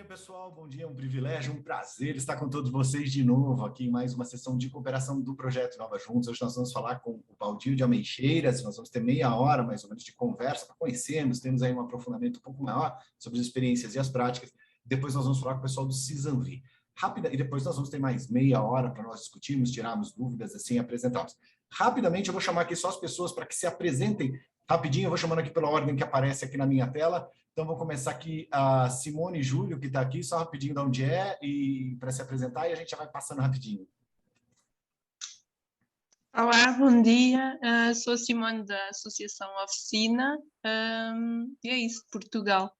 pessoal, bom dia, é um privilégio, um prazer estar com todos vocês de novo aqui em mais uma sessão de cooperação do Projeto Nova Juntos. Hoje nós vamos falar com o Valdir de Ameixeiras, nós vamos ter meia hora mais ou menos de conversa para conhecermos, temos aí um aprofundamento um pouco maior sobre as experiências e as práticas. Depois nós vamos falar com o pessoal do Cisanvi. Rápida, e depois nós vamos ter mais meia hora para nós discutirmos, tirarmos dúvidas, assim, apresentarmos. Rapidamente eu vou chamar aqui só as pessoas para que se apresentem rapidinho, eu vou chamando aqui pela ordem que aparece aqui na minha tela. Então, vou começar aqui a Simone Júlio, que está aqui, só rapidinho de onde é, e para se apresentar, e a gente já vai passando rapidinho. Olá, bom dia. Sou a Simone da Associação Oficina, e é isso, Portugal.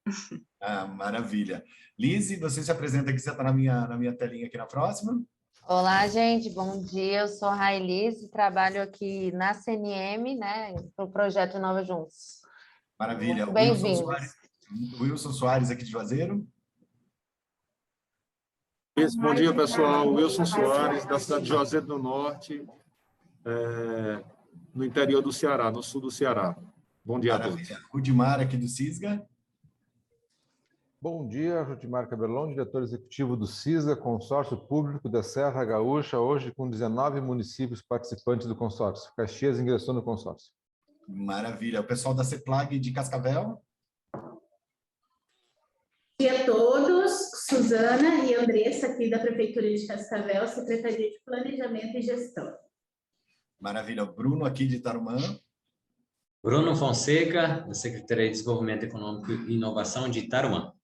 Maravilha. Lise, você se apresenta aqui, você está na minha telinha aqui na próxima. Olá, gente, bom dia. Eu sou a Railise, trabalho aqui na CNM, né, para o Projeto Nova Juntos. Maravilha. Bem-vindos. Wilson Soares, aqui de Juazeiro. Bom dia, pessoal. Wilson Soares, da cidade de Juazeiro do Norte, no interior do Ceará, no sul do Ceará. Bom dia a todos. Rudimar, aqui do CISGA. Bom dia, Rudimar Cabelon, diretor executivo do CISGA, consórcio público da Serra Gaúcha, hoje com 19 municípios participantes do consórcio. Caxias ingressou no consórcio. Maravilha. O pessoal da CEPLAG de Cascavel. Bom dia a todos, Suzana e Andressa, aqui da Prefeitura de Cascavel, Secretaria de Planejamento e Gestão. Maravilha. Bruno, aqui de Tarumã. Bruno Fonseca, da Secretaria de Desenvolvimento Econômico e Inovação de Tarumã.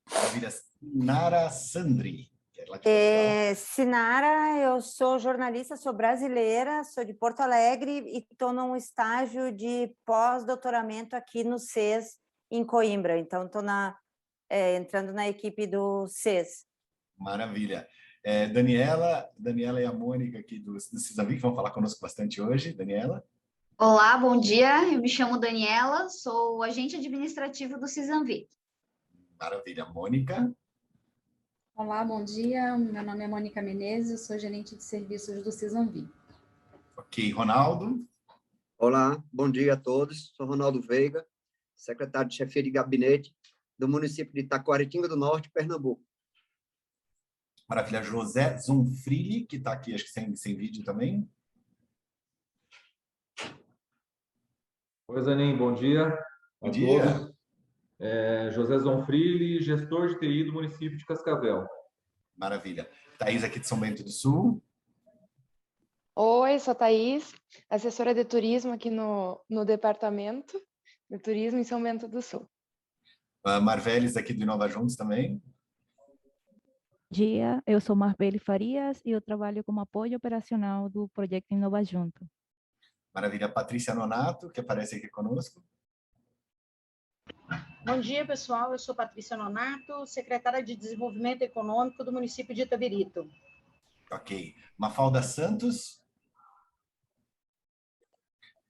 Maravilha. Sinara Sandri. Que é lá de Sinara, eu sou jornalista, sou brasileira, sou de Porto Alegre e estou num estágio de pós-doutoramento aqui no CES, em Coimbra. Então, estou entrando na equipe do CES. Maravilha. Daniela e a Mônica aqui do Cisanvi, que vão falar conosco bastante hoje. Daniela. Olá, bom dia. Eu me chamo Daniela, sou agente administrativo do Cisanvi. Maravilha. Mônica. Olá, bom dia. Meu nome é Mônica Menezes, sou gerente de serviços do Cisanvi. Ok. Ronaldo. Olá, bom dia a todos. Sou Ronaldo Veiga, secretário de chefia de gabinete do município de Taquaritinga do Norte, Pernambuco. Maravilha. José Zonfrilli, que está aqui, acho que sem vídeo também. Oi, Zanin, bom dia. Bom dia. Todos. José Zonfrilli, gestor de TI do município de Cascavel. Maravilha. Thaís, aqui de São Bento do Sul. Oi, sou a Thaís, assessora de turismo aqui no departamento de turismo em São Bento do Sul. Marveles, aqui do Nova Juntos também. Bom dia, eu sou Marbeli Farias e eu trabalho como apoio operacional do projeto Nova Junto. Maravilha. Patrícia Nonato, que aparece aqui conosco. Bom dia, pessoal. Eu sou Patrícia Nonato, secretária de Desenvolvimento Econômico do município de Itabirito. Ok. Mafalda Santos.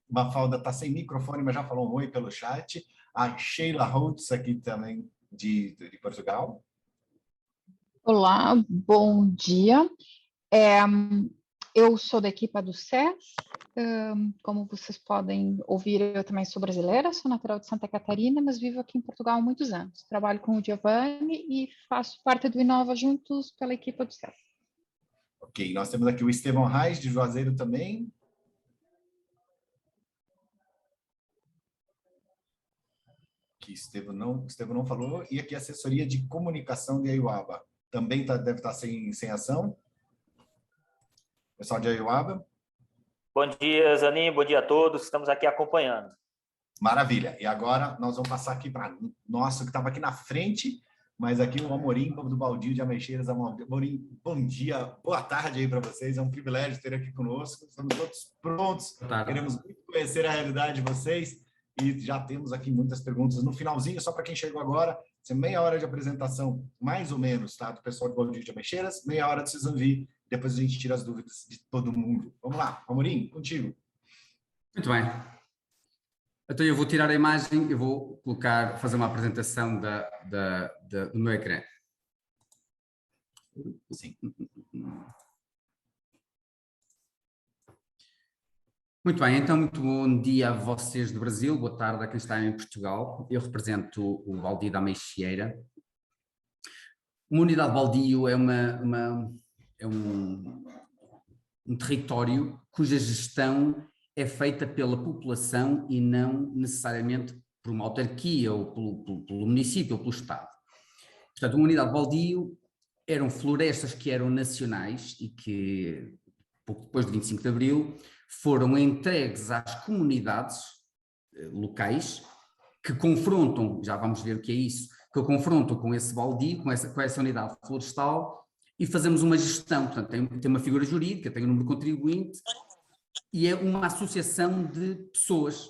Mafalda está sem microfone, mas já falou um oi pelo chat. A Sheila Holtz, aqui também de Portugal. Olá, bom dia. Eu sou da equipa do SES. Como vocês podem ouvir, eu também sou brasileira, sou natural de Santa Catarina, mas vivo aqui em Portugal há muitos anos. Trabalho com o Giovanni e faço parte do Inova Juntos pela equipa do SES. Ok, nós temos aqui o Estevão Reis, de Juazeiro também. Que Estevão não falou. E aqui a assessoria de comunicação de Aiuaba. Também deve estar sem ação. Pessoal de Aiuaba. Bom dia, Zanin. Bom dia a todos. Estamos aqui acompanhando. Maravilha. E agora nós vamos passar aqui para nosso que estava aqui na frente, mas aqui o Amorim, do Baldio de Ameixeiras. Amorim, bom dia, boa tarde aí para vocês. É um privilégio ter aqui conosco. Estamos todos prontos. Queremos muito conhecer a realidade de vocês e já temos aqui muitas perguntas. No finalzinho, só para quem chegou agora, meia hora de apresentação, mais ou menos, tá? Do pessoal do Baldio de Ameixeiras, meia hora do Cisanvi. Depois a gente tira as dúvidas de todo mundo. Vamos lá, Amorim, contigo. Muito bem. Então eu vou tirar a imagem e vou fazer uma apresentação do meu ecrã. Sim. Muito bem, então muito bom dia a vocês do Brasil, boa tarde a quem está em Portugal. Eu represento o Baldio da Ameixeira. Uma unidade de baldio é um território cuja gestão é feita pela população e não necessariamente por uma autarquia ou pelo município ou pelo Estado. Portanto, uma unidade de baldio eram florestas que eram nacionais e que, pouco depois de 25 de Abril, foram entregues às comunidades locais que confrontam, já vamos ver o que é isso, que confrontam com esse baldio, com essa unidade florestal, e fazemos uma gestão. Portanto, tem uma figura jurídica, tem um número de contribuinte e é uma associação de pessoas.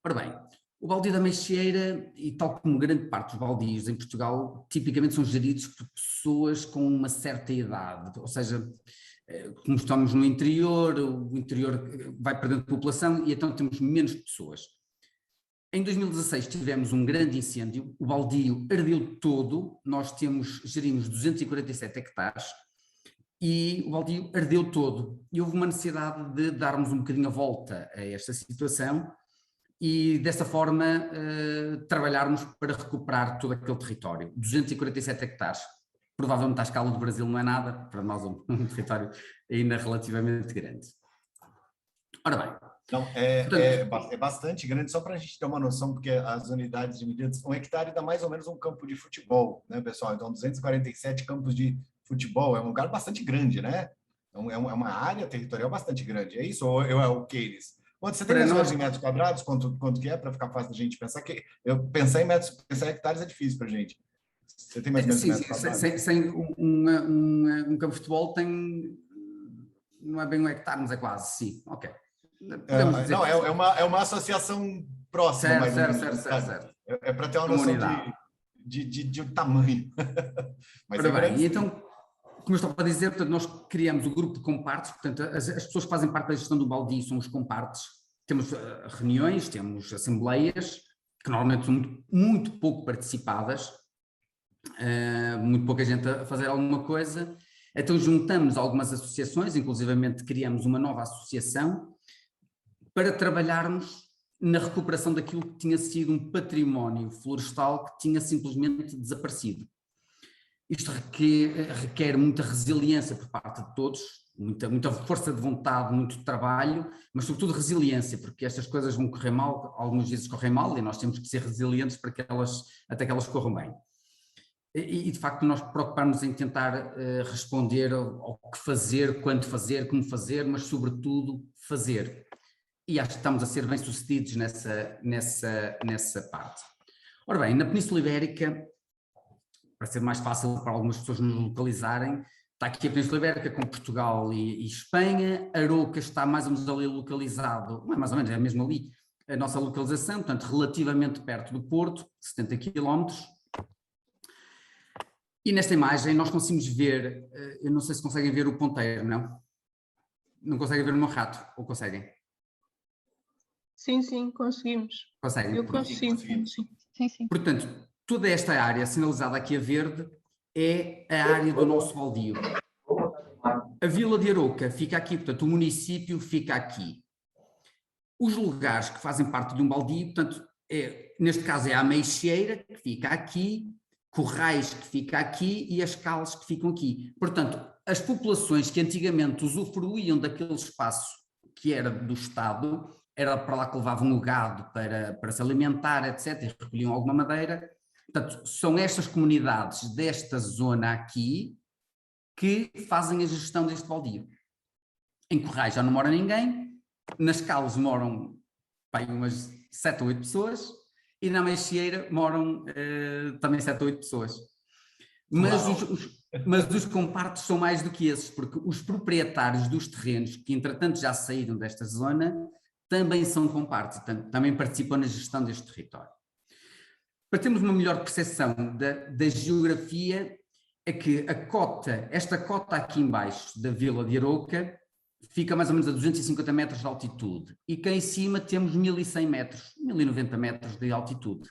Ora bem, o baldio da Meixeira, e tal como grande parte dos baldios em Portugal, tipicamente são geridos por pessoas com uma certa idade, ou seja, como estamos no interior, o interior vai perdendo população e então temos menos pessoas. Em 2016 tivemos um grande incêndio, o baldio ardeu todo, nós gerimos 247 hectares e o baldio ardeu todo. E houve uma necessidade de darmos um bocadinho a volta a esta situação e dessa forma trabalharmos para recuperar todo aquele território. 247 hectares, provavelmente à escala do Brasil não é nada, para nós um território ainda relativamente grande. Ora bem. Não, é bastante grande, só para a gente ter uma noção, porque as unidades de medida, 1 hectare dá mais ou menos um campo de futebol, né, pessoal? Então, 247 campos de futebol é um lugar bastante grande, né? Então, é uma área territorial bastante grande. É isso? Ou é o que eles? Quando você tem em metros quadrados, quanto que é, para ficar fácil da gente pensar? Que pensar em hectares é difícil para a gente. Você tem mais ou menos metros quadrados? Sem um campo de futebol tem, não é bem 1 hectare, mas é quase, sim. Ok. Não, é uma associação próxima, mais ou menos. Certo. É para ter uma noção de tamanho. Mas ora bem, e então, como eu estava a dizer, portanto, nós criamos o grupo de compartes, portanto, as pessoas que fazem parte da gestão do baldio são os compartes. Temos reuniões, temos assembleias, que normalmente são muito pouco participadas, muito pouca gente a fazer alguma coisa. Então juntamos algumas associações, inclusivamente criamos uma nova associação, para trabalharmos na recuperação daquilo que tinha sido um património florestal que tinha simplesmente desaparecido. Isto requer muita resiliência por parte de todos, muita força de vontade, muito trabalho, mas sobretudo resiliência, porque estas coisas vão correr mal, algumas vezes correm mal, e nós temos que ser resilientes para até que elas corram bem. E de facto nós preocupamos em tentar responder ao que fazer, quando fazer, como fazer, mas sobretudo fazer. E acho que estamos a ser bem-sucedidos nessa parte. Ora bem, na Península Ibérica, para ser mais fácil para algumas pessoas nos localizarem, está aqui a Península Ibérica com Portugal e Espanha, Arouca está mais ou menos ali localizado, não é mais ou menos, é mesmo ali a nossa localização, portanto relativamente perto do Porto, 70 km. E nesta imagem nós conseguimos ver, eu não sei se conseguem ver o ponteiro, não? Não conseguem ver o meu rato, ou conseguem? Sim, conseguimos. Conseguem? Eu consigo, sim. Portanto, toda esta área sinalizada aqui a verde é a área do nosso baldio. A Vila de Arouca fica aqui, portanto, o município fica aqui. Os lugares que fazem parte de um baldio, portanto, neste caso é a Meixeira, que fica aqui, Corrais, que fica aqui, e as Cales, que ficam aqui. Portanto, as populações que antigamente usufruíam daquele espaço que era do Estado, era para lá que levavam o gado para se alimentar, etc., e recolhiam alguma madeira. Portanto, são estas comunidades desta zona aqui que fazem a gestão deste baldio. Em Corrais já não mora ninguém, nas Cales moram umas 7 ou 8 pessoas, e na Meixeira moram também 7 ou 8 pessoas. Mas os compartes são mais do que esses, porque os proprietários dos terrenos, que entretanto já saíram desta zona, também são compartes, também participam na gestão deste território. Para termos uma melhor percepção da geografia, é que esta cota aqui embaixo da Vila de Arouca fica mais ou menos a 250 metros de altitude, e cá em cima temos 1100 metros, 1090 metros de altitude.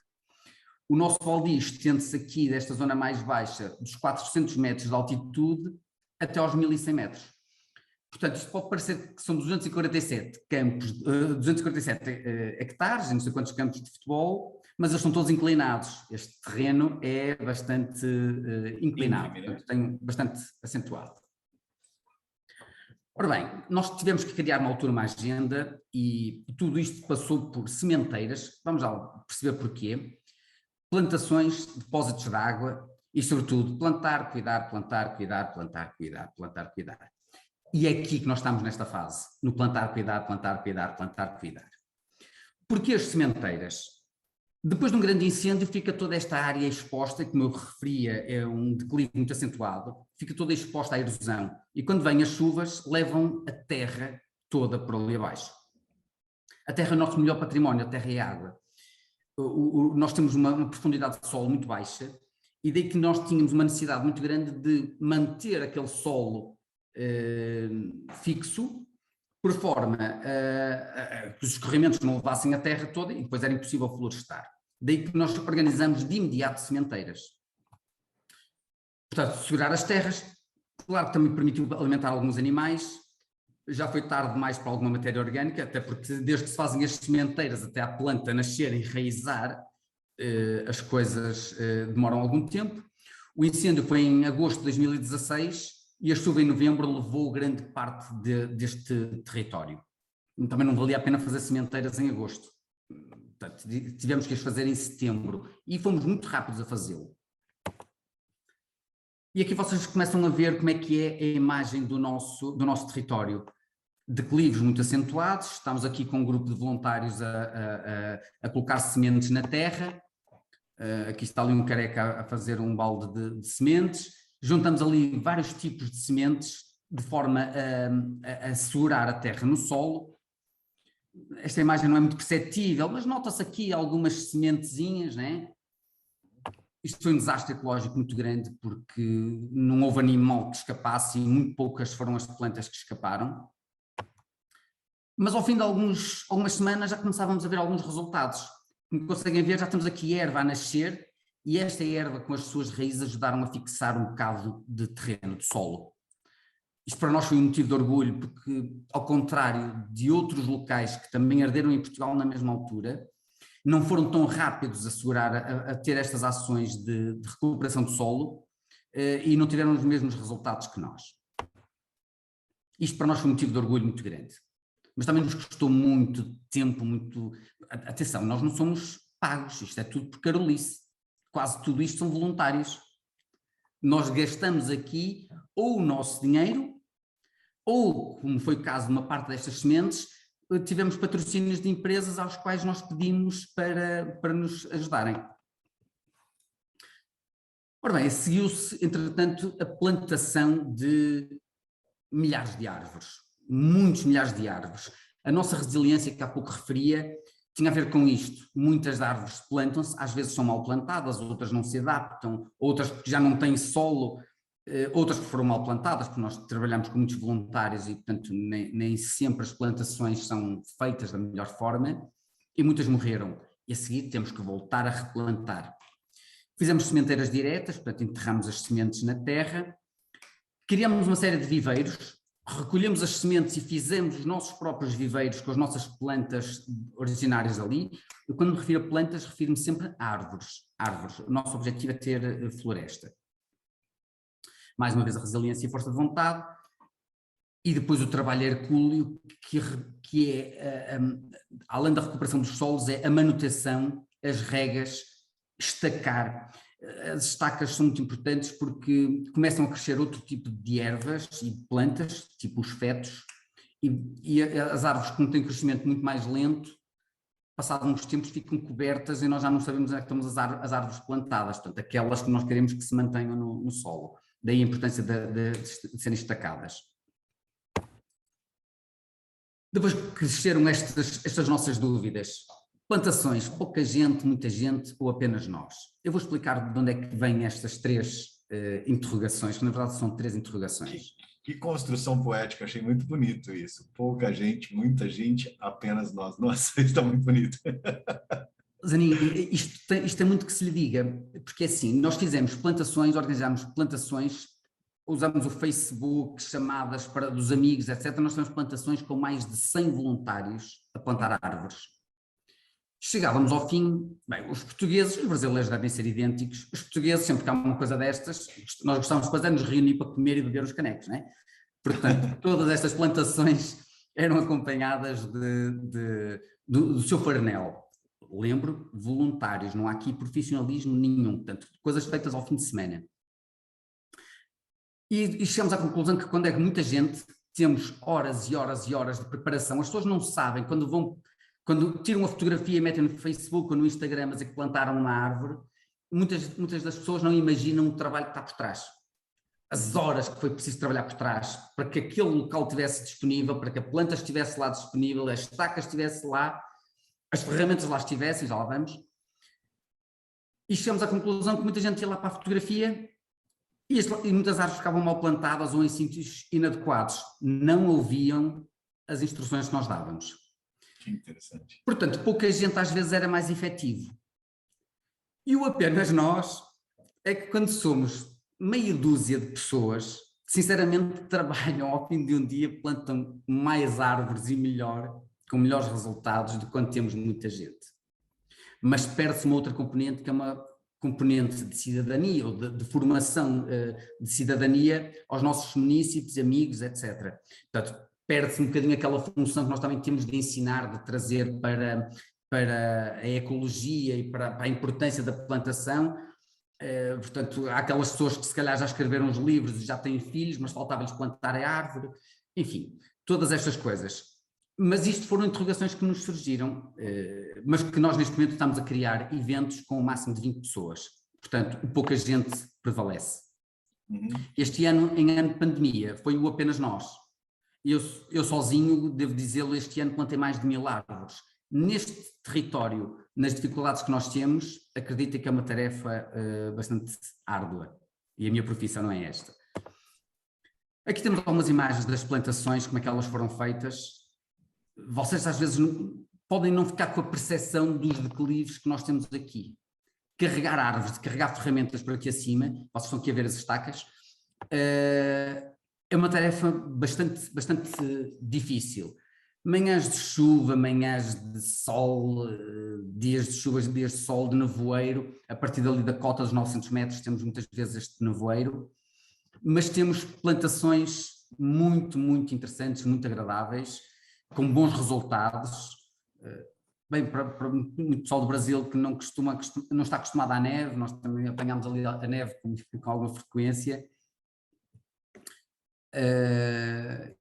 O nosso baldio estende-se aqui desta zona mais baixa, dos 400 metros de altitude até aos 1100 metros. Portanto, isto pode parecer que são 247 hectares, não sei quantos campos de futebol, mas eles estão todos inclinados. Este terreno é bastante inclinado, portanto, tenho bastante acentuado. Ora bem, nós tivemos que criar na altura uma agenda e tudo isto passou por sementeiras, vamos lá perceber porquê, plantações, depósitos de água e, sobretudo, plantar, cuidar, plantar, cuidar, plantar, cuidar, plantar, cuidar. E é aqui que nós estamos nesta fase, no plantar, cuidar, plantar, cuidar, plantar, cuidar. Porquê as sementeiras? Depois de um grande incêndio fica toda esta área exposta, como eu referia, é um declive muito acentuado, fica toda exposta à erosão. E quando vêm as chuvas, levam a terra toda por ali abaixo. A terra é o nosso melhor património, a terra é a água. Nós temos uma profundidade de solo muito baixa, e daí que nós tínhamos uma necessidade muito grande de manter aquele solo fixo, por forma que os escorrimentos não levassem a terra toda e depois era impossível florestar. Daí que nós organizamos de imediato sementeiras. Portanto, segurar as terras, claro que também permitiu alimentar alguns animais, já foi tarde demais para alguma matéria orgânica, até porque desde que se fazem as sementeiras até a planta nascer e enraizar, as coisas demoram algum tempo. O incêndio foi em agosto de 2016, e a chuva em novembro levou grande parte deste território. Também não valia a pena fazer sementeiras em agosto. Portanto, tivemos que as fazer em setembro e fomos muito rápidos a fazê-lo. E aqui vocês começam a ver como é que é a imagem do nosso território. Declives muito acentuados, estamos aqui com um grupo de voluntários a colocar sementes na terra. Aqui está ali um careca a fazer um balde de sementes. Juntamos ali vários tipos de sementes de forma a segurar a terra no solo. Esta imagem não é muito perceptível, mas nota-se aqui algumas sementezinhas, né? Isto foi um desastre ecológico muito grande porque não houve animal que escapasse e muito poucas foram as plantas que escaparam. Mas ao fim de algumas semanas já começávamos a ver alguns resultados. Como conseguem ver, já temos aqui erva a nascer, e esta erva com as suas raízes ajudaram a fixar um bocado de terreno, de solo. Isto para nós foi um motivo de orgulho, porque ao contrário de outros locais que também arderam em Portugal na mesma altura, não foram tão rápidos a segurar, a ter estas ações de recuperação do solo e não tiveram os mesmos resultados que nós. Isto para nós foi um motivo de orgulho muito grande. Mas também nos custou muito tempo, Atenção, nós não somos pagos, isto é tudo por carolice. Quase tudo isto são voluntários. Nós gastamos aqui ou o nosso dinheiro, ou, como foi o caso de uma parte destas sementes, tivemos patrocínios de empresas aos quais nós pedimos para nos ajudarem. Ora bem, seguiu-se, entretanto, a plantação de milhares de árvores, muitos milhares de árvores. A nossa resiliência, que há pouco referia, tinha a ver com isto. Muitas árvores plantam-se, às vezes são mal plantadas, outras não se adaptam, outras porque já não têm solo, outras que foram mal plantadas, porque nós trabalhamos com muitos voluntários e, portanto, nem sempre as plantações são feitas da melhor forma, e muitas morreram. E a seguir temos que voltar a replantar. Fizemos sementeiras diretas, portanto, enterramos as sementes na terra, criamos uma série de viveiros, recolhemos as sementes e fizemos os nossos próprios viveiros com as nossas plantas originárias ali. Eu, quando me refiro a plantas, refiro-me sempre a árvores. O nosso objetivo é ter floresta. Mais uma vez a resiliência e a força de vontade, e depois o trabalho hercúleo, que é, além da recuperação dos solos, é a manutenção, as regas, estacar. As estacas são muito importantes porque começam a crescer outro tipo de ervas e de plantas, tipo os fetos, e as árvores, como têm um crescimento muito mais lento, passados uns tempos ficam cobertas e nós já não sabemos onde é que estamos as árvores plantadas, portanto, aquelas que nós queremos que se mantenham no solo. Daí a importância de serem estacadas. Depois que cresceram estas nossas dúvidas, plantações, pouca gente, muita gente ou apenas nós? Eu vou explicar de onde é que vêm estas três interrogações, que na verdade são três interrogações. Que construção poética, achei muito bonito isso. Pouca gente, muita gente, apenas nós. Nossa, isso está muito bonito. Zanin, isto é muito que se lhe diga, porque assim, nós fizemos plantações, organizámos plantações, usamos o Facebook, chamadas dos amigos, etc. Nós temos plantações com mais de 100 voluntários a plantar árvores. Chegávamos ao fim, bem, os portugueses, os brasileiros devem ser idênticos, os portugueses, sempre que há uma coisa destas, nós gostávamos de nos reunir para comer e beber os canecos, não é? Portanto, todas estas plantações eram acompanhadas do seu farnel. Lembro, voluntários, não há aqui profissionalismo nenhum, portanto, coisas feitas ao fim de semana. E chegamos à conclusão que quando é muita gente, temos horas e horas e horas de preparação, as pessoas não sabem, quando tiram uma fotografia e metem no Facebook ou no Instagram a dizer que plantaram uma árvore, muitas das pessoas não imaginam o trabalho que está por trás. As horas que foi preciso trabalhar por trás para que aquele local estivesse disponível, para que a planta estivesse lá disponível, as estacas estivessem lá, as ferramentas lá estivessem, já lá vamos. E chegamos à conclusão que muita gente ia lá para a fotografia e muitas árvores ficavam mal plantadas ou em sítios inadequados. Não ouviam as instruções que nós dávamos. Que interessante. Portanto, pouca gente às vezes era mais efetivo. E o apenas nós é que quando somos meia dúzia de pessoas, sinceramente trabalham ao fim de um dia, plantam mais árvores e melhor, com melhores resultados do que quando temos muita gente. Mas perde-se uma outra componente, que é uma componente de cidadania, ou de formação de cidadania aos nossos munícipes, amigos, etc. Portanto, perde-se um bocadinho aquela função que nós também temos de ensinar, de trazer para a ecologia e para a importância da plantação. Portanto, há aquelas pessoas que se calhar já escreveram os livros e já têm filhos, mas faltava-lhes plantar a árvore, enfim, todas estas coisas. Mas isto foram interrogações que nos surgiram, mas que nós neste momento estamos a criar eventos com o máximo de 20 pessoas, portanto, pouca gente prevalece. Este ano, em ano de pandemia, foi o apenas nós. Eu sozinho, devo dizê-lo, este ano plantei mais de 1000 árvores. Neste território, nas dificuldades que nós temos, acredito que é uma tarefa bastante árdua, e a minha profissão não é esta. Aqui temos algumas imagens das plantações, como é que elas foram feitas. Vocês às vezes podem não ficar com a percepção dos declives que nós temos aqui. Carregar árvores, carregar ferramentas por aqui acima, vocês estão aqui a ver as estacas, é uma tarefa bastante difícil. Manhãs de chuva, manhãs de sol, dias de chuva, dias de sol, de nevoeiro, a partir dali da cota dos 900 metros temos muitas vezes este nevoeiro, mas temos plantações muito interessantes, muito agradáveis, com bons resultados. Bem, para o pessoal do Brasil que não está acostumado à neve, nós também apanhamos ali a neve com alguma frequência.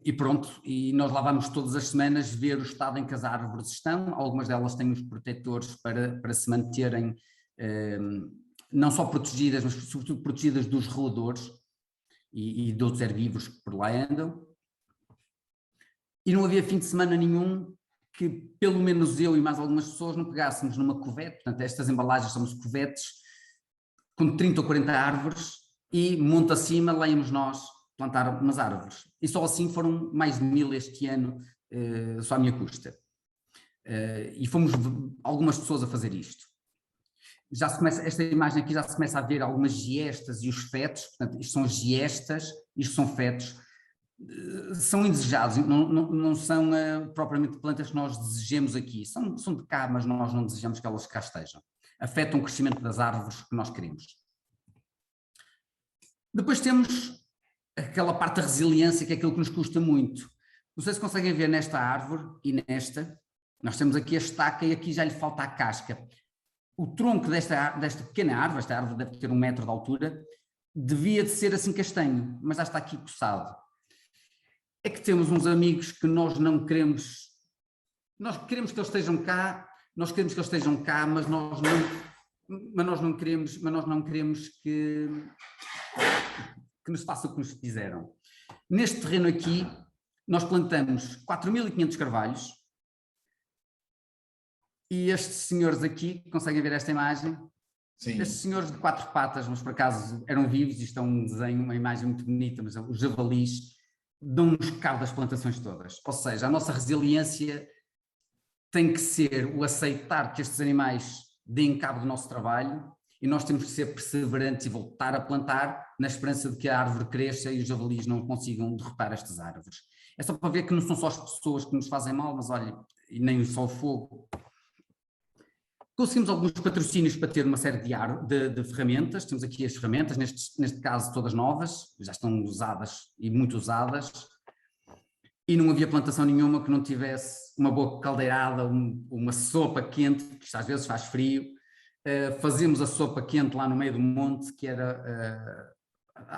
E pronto, e nós lá vamos todas as semanas ver o estado em que as árvores estão. Algumas delas têm os protetores para se manterem não só protegidas, mas sobretudo protegidas dos roedores e de outros herbívoros que por lá andam. E não havia fim de semana nenhum que pelo menos eu e mais algumas pessoas não pegássemos numa covete. Portanto, estas embalagens são os covetes com 30 ou 40 árvores e monte acima lá íamos nós plantar umas árvores. E só assim foram mais de 1000 este ano, só à minha custa. E fomos algumas pessoas a fazer isto. Já se começa, esta imagem aqui já se começa a ver algumas giestas e os fetos. Portanto, isto são giestas, isto são fetos. São indesejados, não são propriamente plantas que nós desejemos aqui. São de cá, mas nós não desejamos que elas cá estejam. Afetam o crescimento das árvores que nós queremos. Depois temos aquela parte da resiliência, que é aquilo que nos custa muito. Não sei se conseguem ver nesta árvore e nesta. Nós temos aqui a estaca e aqui já lhe falta a casca. O tronco desta pequena árvore, esta árvore deve ter 1 metro de altura, devia de ser assim castanho, mas já está aqui coçado. É que temos uns amigos que nós não queremos, nós queremos que eles estejam cá, mas nós não queremos que nos façam o que nos fizeram. Neste terreno aqui, nós plantamos 4.500 carvalhos e estes senhores aqui, conseguem ver esta imagem? Sim. Estes senhores de 4 patas, mas por acaso eram vivos, isto é um desenho, uma imagem muito bonita, mas os javalis dão-nos cabo das plantações todas. Ou seja, a nossa resiliência tem que ser o aceitar que estes animais deem cabo do nosso trabalho e nós temos que ser perseverantes e voltar a plantar na esperança de que a árvore cresça e os javalis não consigam derrotar estas árvores. É só para ver que não são só as pessoas que nos fazem mal, mas olha, e nem só o fogo. Conseguimos alguns patrocínios para ter uma série de ferramentas. Temos aqui as ferramentas, neste caso todas novas, já estão usadas e muito usadas. E não havia plantação nenhuma que não tivesse uma boa caldeirada, uma sopa quente, que às vezes faz frio. Fazíamos a sopa quente lá no meio do monte, que era...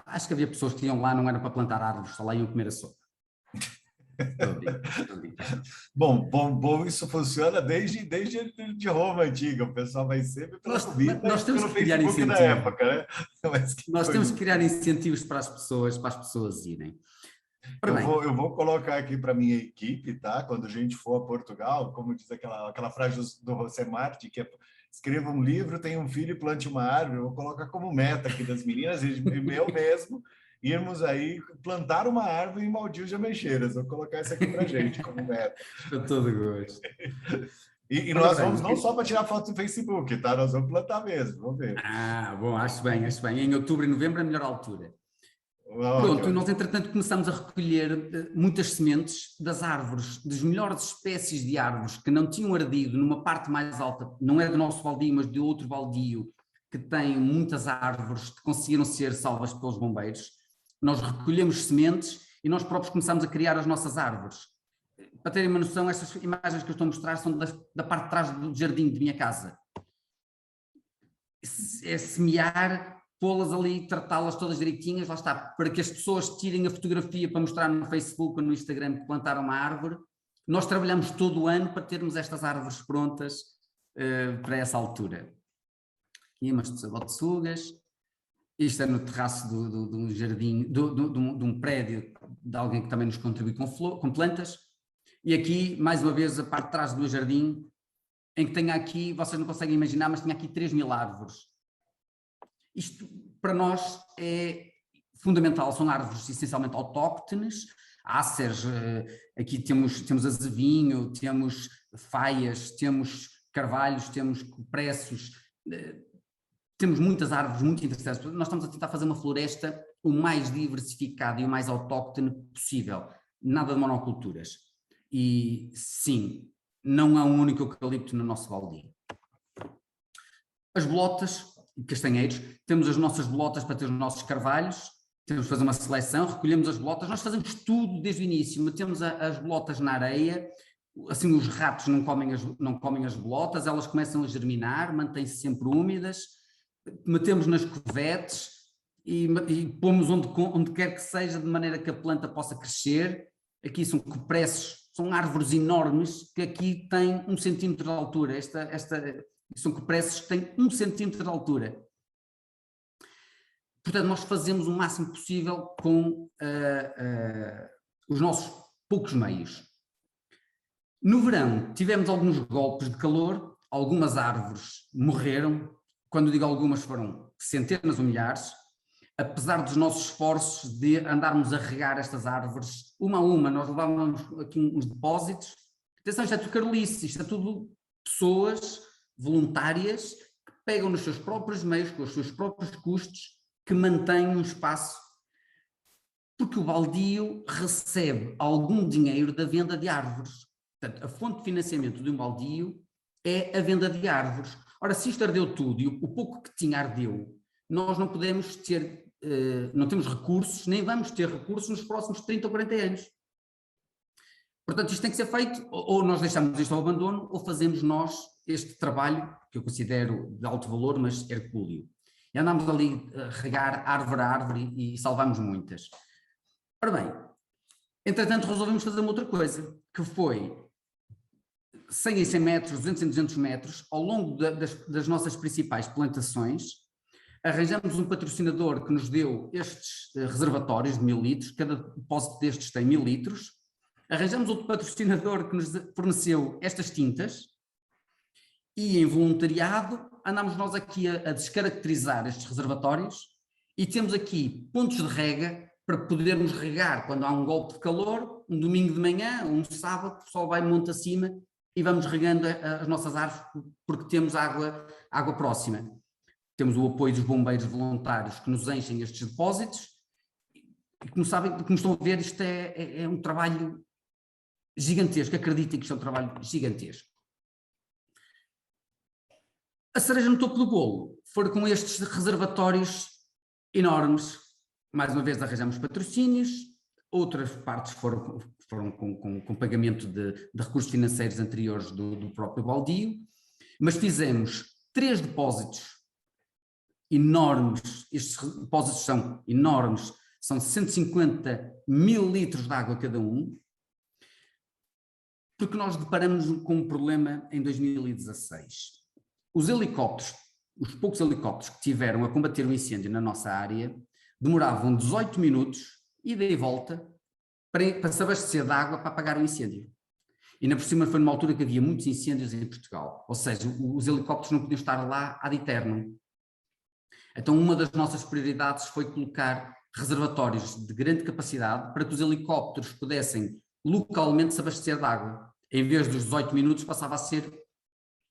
acho que havia pessoas que iam lá, não era para plantar árvores, só lá iam comer a sopa. Bom, isso funciona desde de Roma antiga, o pessoal vai sempre pela comida. Nós temos que criar incentivos. Da época, né? Nós temos que criar incentivos para as pessoas irem. Eu vou colocar aqui para minha equipe, tá? Quando a gente for a Portugal, como diz aquela frase do José Martí, que é: escreva um livro, tenha um filho e plante uma árvore. Eu vou colocar como meta aqui das meninas e meu mesmo irmos aí plantar uma árvore em Maldil de Ameixeiras. Vou colocar isso aqui para gente como meta. Com todo gosto. E nós vamos não só para tirar foto no Facebook, tá? Nós vamos plantar mesmo, vamos ver. Bom, acho bem. Em outubro e novembro é a melhor altura. Pronto, e nós entretanto começamos a recolher muitas sementes das árvores, das melhores espécies de árvores que não tinham ardido numa parte mais alta, não é do nosso baldio, mas de outro baldio, que tem muitas árvores que conseguiram ser salvas pelos bombeiros. Nós recolhemos sementes e nós próprios começamos a criar as nossas árvores. Para terem uma noção, estas imagens que eu estou a mostrar são da parte de trás do jardim de minha casa. É semear, pô-las ali, tratá-las todas direitinhas, lá está, para que as pessoas tirem a fotografia para mostrar no Facebook ou no Instagram que plantaram uma árvore. Nós trabalhamos todo o ano para termos estas árvores prontas para essa altura. Aqui umas boteçugas. Isto é no terraço de um jardim, de um prédio de alguém que também nos contribui com plantas. E aqui, mais uma vez, a parte de trás do meu jardim, em que tenho aqui, vocês não conseguem imaginar, mas tenho aqui 3.000 árvores. Isto, para nós, é fundamental. São árvores essencialmente autóctones, áceres, aqui temos azevinho, temos faias, temos carvalhos, temos copressos, temos muitas árvores muito interessantes. Nós estamos a tentar fazer uma floresta o mais diversificada e o mais autóctone possível. Nada de monoculturas. E, sim, não há um único eucalipto no nosso baldio. As bolotas, castanheiros, temos as nossas bolotas para ter os nossos carvalhos, temos que fazer uma seleção, recolhemos as bolotas, nós fazemos tudo desde o início, metemos as bolotas na areia, assim os ratos não comem as bolotas, elas começam a germinar, mantêm-se sempre úmidas, metemos nas cuvetes e pomos onde quer que seja, de maneira que a planta possa crescer. Aqui são copressos, são árvores enormes que aqui têm 1 centímetro de altura, são copressos que têm 1 centímetro de altura. Portanto, nós fazemos o máximo possível com os nossos poucos meios. No verão tivemos alguns golpes de calor, algumas árvores morreram, quando digo algumas foram centenas ou milhares, apesar dos nossos esforços de andarmos a regar estas árvores, uma a uma, nós levávamos aqui uns depósitos. Atenção, isto é tudo carolice, isto é tudo pessoas voluntárias que pegam nos seus próprios meios, com os seus próprios custos, que mantêm um espaço, porque o baldio recebe algum dinheiro da venda de árvores. Portanto, a fonte de financiamento de um baldio é a venda de árvores. Ora, se isto ardeu tudo e o pouco que tinha ardeu, nós não podemos ter, não temos recursos, nem vamos ter recursos nos próximos 30 ou 40 anos. Portanto, isto tem que ser feito, ou nós deixamos isto ao abandono, ou fazemos nós este trabalho, que eu considero de alto valor, mas hercúleo. E andamos ali a regar árvore a árvore e salvamos muitas. Ora bem, entretanto resolvemos fazer uma outra coisa, que foi 100 em 100 metros, 200 em 200 metros, ao longo das nossas principais plantações, arranjamos um patrocinador que nos deu estes reservatórios de 1000 litros, cada depósito destes tem 1000 litros, arranjamos outro patrocinador que nos forneceu estas tintas, e em voluntariado andamos nós aqui a descaracterizar estes reservatórios e temos aqui pontos de rega para podermos regar quando há um golpe de calor, um domingo de manhã, um sábado, o pessoal vai monte acima e vamos regando as nossas árvores porque temos água próxima. Temos o apoio dos bombeiros voluntários que nos enchem estes depósitos e como estão a ver, isto é um trabalho gigantesco, acreditem que isto é um trabalho gigantesco. A cereja no topo do bolo foram com estes reservatórios enormes. Mais uma vez arranjamos patrocínios, outras partes foram com pagamento de recursos financeiros anteriores do próprio baldio, mas fizemos 3 depósitos enormes. Estes depósitos são enormes, são 150 mil litros de água cada um, porque nós deparamos com um problema em 2016. Os helicópteros, os poucos helicópteros que tiveram a combater o incêndio na nossa área, demoravam 18 minutos, ida e volta, para se abastecer de água para apagar o incêndio. E ainda por cima foi numa altura que havia muitos incêndios em Portugal, ou seja, os helicópteros não podiam estar lá ad eternum. Então uma das nossas prioridades foi colocar reservatórios de grande capacidade para que os helicópteros pudessem localmente se abastecer de água. Em vez dos 18 minutos passava a ser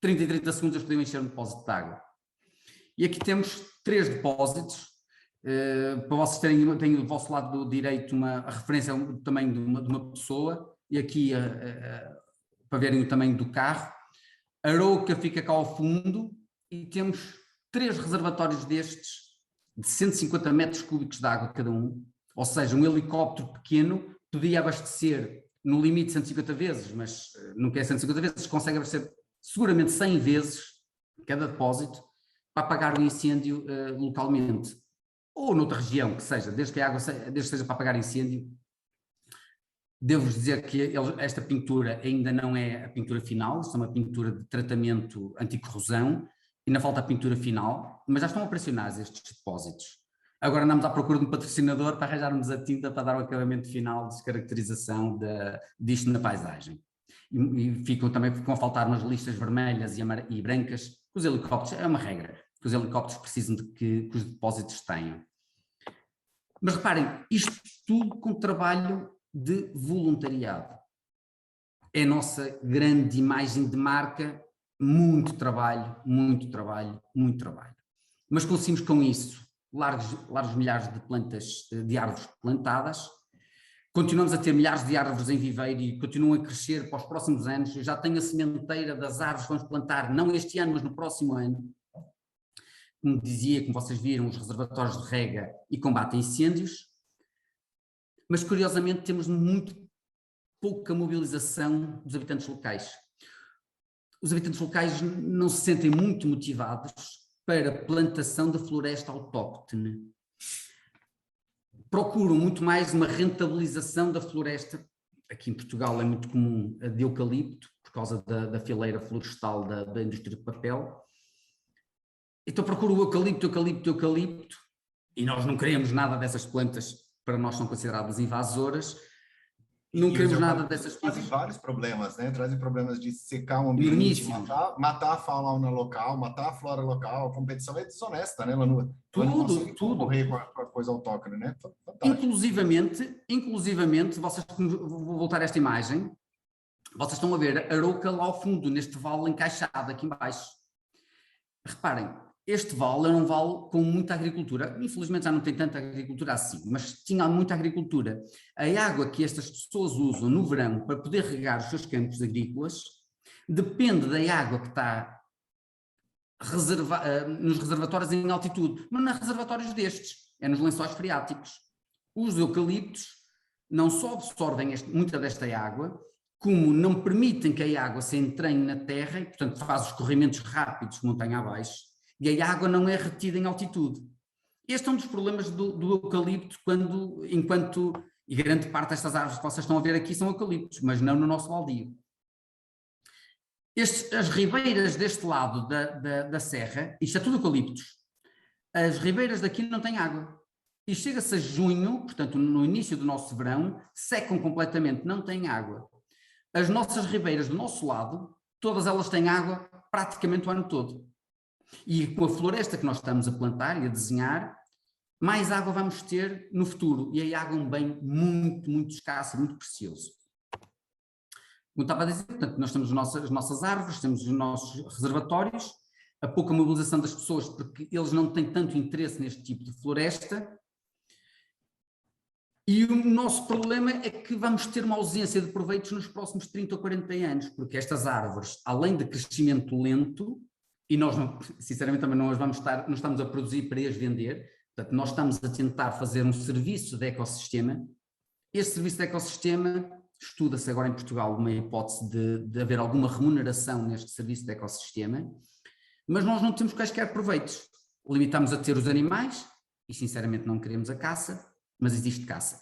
30 e 30 segundos eles podiam encher um depósito de água. E aqui temos 3 depósitos, para vocês terem do vosso lado direito a referência do tamanho de uma pessoa, e aqui para verem o tamanho do carro. A Arouca fica cá ao fundo e temos 3 reservatórios destes, de 150 metros cúbicos de água cada um, ou seja, um helicóptero pequeno podia abastecer no limite 150 vezes, mas não quer 150 vezes, consegue abastecer seguramente 100 vezes cada depósito para apagar o incêndio localmente, ou noutra região que seja, desde que seja para apagar incêndio. Devo-vos dizer que esta pintura ainda não é a pintura final, isto é uma pintura de tratamento anticorrosão, ainda falta a pintura final, mas já estão operacionais estes depósitos. Agora andamos à procura de um patrocinador para arranjarmos a tinta para dar o acabamento final de descaracterização disto na paisagem. E ficam a faltar umas listas vermelhas e brancas, que os helicópteros, é uma regra, que os helicópteros precisam de que os depósitos tenham. Mas reparem, isto tudo com trabalho de voluntariado. É a nossa grande imagem de marca, muito trabalho, muito trabalho, muito trabalho. Mas conseguimos com isso largos milhares de árvores plantadas. Continuamos a ter milhares de árvores em viveiro e continuam a crescer para os próximos anos. Eu já tenho a sementeira das árvores que vamos plantar, não este ano, mas no próximo ano. Como dizia, como vocês viram, os reservatórios de rega e combate a incêndios. Mas, curiosamente, temos muito pouca mobilização dos habitantes locais. Os habitantes locais não se sentem muito motivados para a plantação da floresta autóctone. Procuram muito mais uma rentabilização da floresta. Aqui em Portugal é muito comum a de eucalipto, por causa da fileira florestal da indústria de papel. Então procuram o eucalipto, e nós não queremos nada dessas plantas, para nós são consideradas invasoras. Não queremos nada dessas plantas. Trazem vários problemas, né? Trazem problemas de secar o ambiente, matar a fauna local, matar a flora local. A competição é desonesta, né, Lanu? Tudo. Morrer com a coisa autóctone, né? Inclusivamente, vocês, vou voltar a esta imagem, vocês estão a ver a Arouca lá ao fundo, neste vale encaixado aqui em baixo. Reparem, este vale era um vale com muita agricultura. Infelizmente já não tem tanta agricultura assim, mas tinha muita agricultura. A água que estas pessoas usam no verão para poder regar os seus campos agrícolas depende da água que está nos reservatórios em altitude, mas não nos reservatórios destes, é nos lençóis freáticos. Os eucaliptos não só absorvem muita desta água, como não permitem que a água se entranhe na terra e, portanto, faz os corrimentos rápidos montanha abaixo, e a água não é retida em altitude. Este é um dos problemas do eucalipto, e grande parte destas árvores que vocês estão a ver aqui são eucaliptos, mas não no nosso baldio. As ribeiras deste lado da serra, isto é tudo eucaliptos, as ribeiras daqui não têm água. E chega-se a junho, portanto no início do nosso verão, secam completamente, não têm água. As nossas ribeiras do nosso lado, todas elas têm água praticamente o ano todo. E com a floresta que nós estamos a plantar e a desenhar, mais água vamos ter no futuro. E a água é um bem muito, muito escasso, muito precioso. Como estava a dizer, portanto, nós temos as nossas árvores, temos os nossos reservatórios, a pouca mobilização das pessoas, porque eles não têm tanto interesse neste tipo de floresta. E o nosso problema é que vamos ter uma ausência de proveitos nos próximos 30 ou 40 anos, porque estas árvores, além de crescimento lento, e nós, sinceramente, também não estamos a produzir para as vender. Portanto, nós estamos a tentar fazer um serviço de ecossistema. Este serviço de ecossistema estuda-se agora em Portugal uma hipótese de haver alguma remuneração neste serviço de ecossistema, mas nós não temos quaisquer proveitos. Limitamos a ter os animais, e sinceramente não queremos a caça, mas existe caça.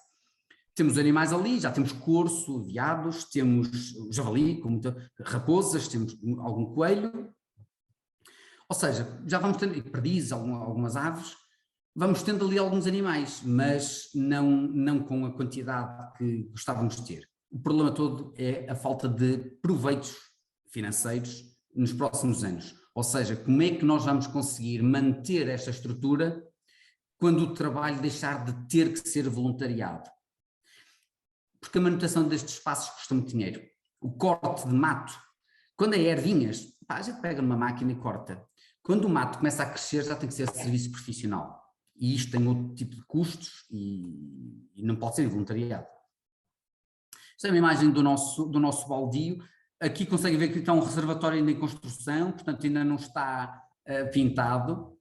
Temos animais ali, já temos corso, veados, temos javali, raposas, temos algum coelho. Ou seja, já vamos tendo perdizes, algumas aves, vamos tendo ali alguns animais, mas não com a quantidade que gostávamos de ter. O problema todo é a falta de proveitos financeiros nos próximos anos. Ou seja, como é que nós vamos conseguir manter esta estrutura quando o trabalho deixar de ter que ser voluntariado? Porque a manutenção destes espaços custa muito dinheiro. O corte de mato, quando é ervinhas, a gente pega numa máquina e corta. Quando o mato começa a crescer, já tem que ser serviço profissional. E isto tem outro tipo de custos e não pode ser voluntariado. Esta é uma imagem do nosso baldio. Aqui conseguem ver que está um reservatório ainda em construção, portanto ainda não está pintado.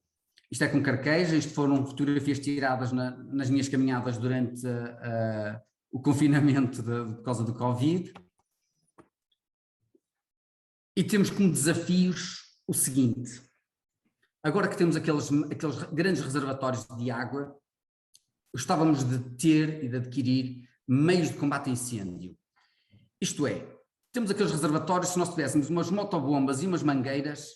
Isto é com carqueja, isto foram fotografias tiradas nas minhas caminhadas durante o confinamento por causa do Covid. E temos como desafios o seguinte: agora que temos aqueles grandes reservatórios de água, gostávamos de ter e de adquirir meios de combate a incêndio. Isto é, temos aqueles reservatórios, se nós tivéssemos umas motobombas e umas mangueiras,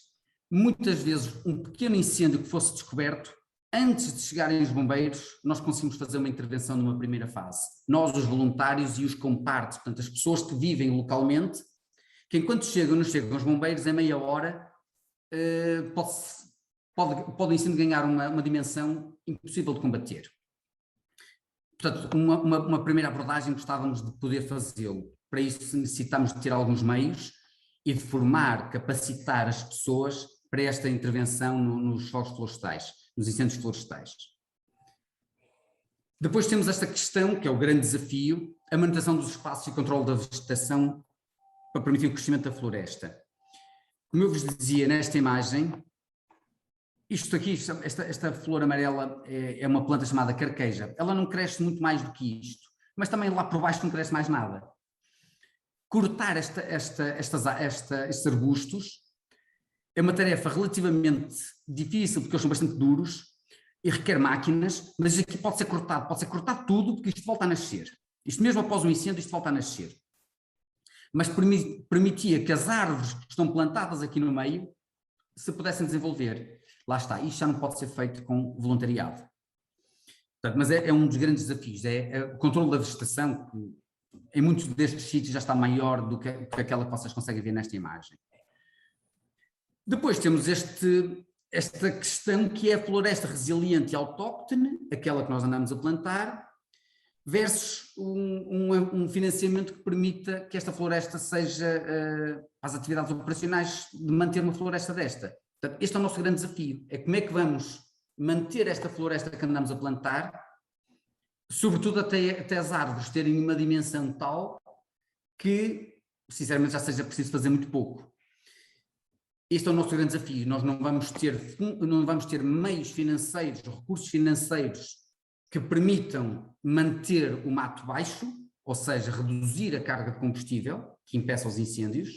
muitas vezes um pequeno incêndio que fosse descoberto, antes de chegarem os bombeiros, nós conseguimos fazer uma intervenção numa primeira fase. Nós, os voluntários e os compartes, portanto as pessoas que vivem localmente, que enquanto nos chegam os bombeiros, em meia hora, pode o incêndio ganhar uma dimensão impossível de combater. Portanto, uma primeira abordagem gostávamos de poder fazê-lo. Para isso necessitamos de ter alguns meios e de formar, capacitar as pessoas para esta intervenção nos fogos florestais, nos incêndios florestais. Depois temos esta questão, que é o grande desafio, a manutenção dos espaços e controle da vegetação para permitir o crescimento da floresta. Como eu vos dizia nesta imagem, isto aqui, esta flor amarela é uma planta chamada carqueja. Ela não cresce muito mais do que isto, mas também lá por baixo não cresce mais nada. Cortar estes arbustos é uma tarefa relativamente difícil, porque eles são bastante duros e requer máquinas, mas aqui pode ser cortado tudo, porque isto volta a nascer. Isto mesmo após um incêndio, isto volta a nascer. Mas permitia que as árvores que estão plantadas aqui no meio se pudessem desenvolver. Lá está, isto já não pode ser feito com voluntariado. Portanto, mas é um dos grandes desafios, é o controle da vegetação, que em muitos destes sítios já está maior do que aquela que vocês conseguem ver nesta imagem. Depois temos esta questão que é a floresta resiliente e autóctone, aquela que nós andamos a plantar, versus um financiamento que permita que esta floresta seja, para as atividades operacionais, de manter uma floresta desta. Portanto, este é o nosso grande desafio, é como é que vamos manter esta floresta que andamos a plantar, sobretudo até as árvores terem uma dimensão tal que, sinceramente, já seja preciso fazer muito pouco. Este é o nosso grande desafio. Nós não vamos ter meios financeiros, recursos financeiros que permitam manter o mato baixo, ou seja, reduzir a carga de combustível que impeça os incêndios,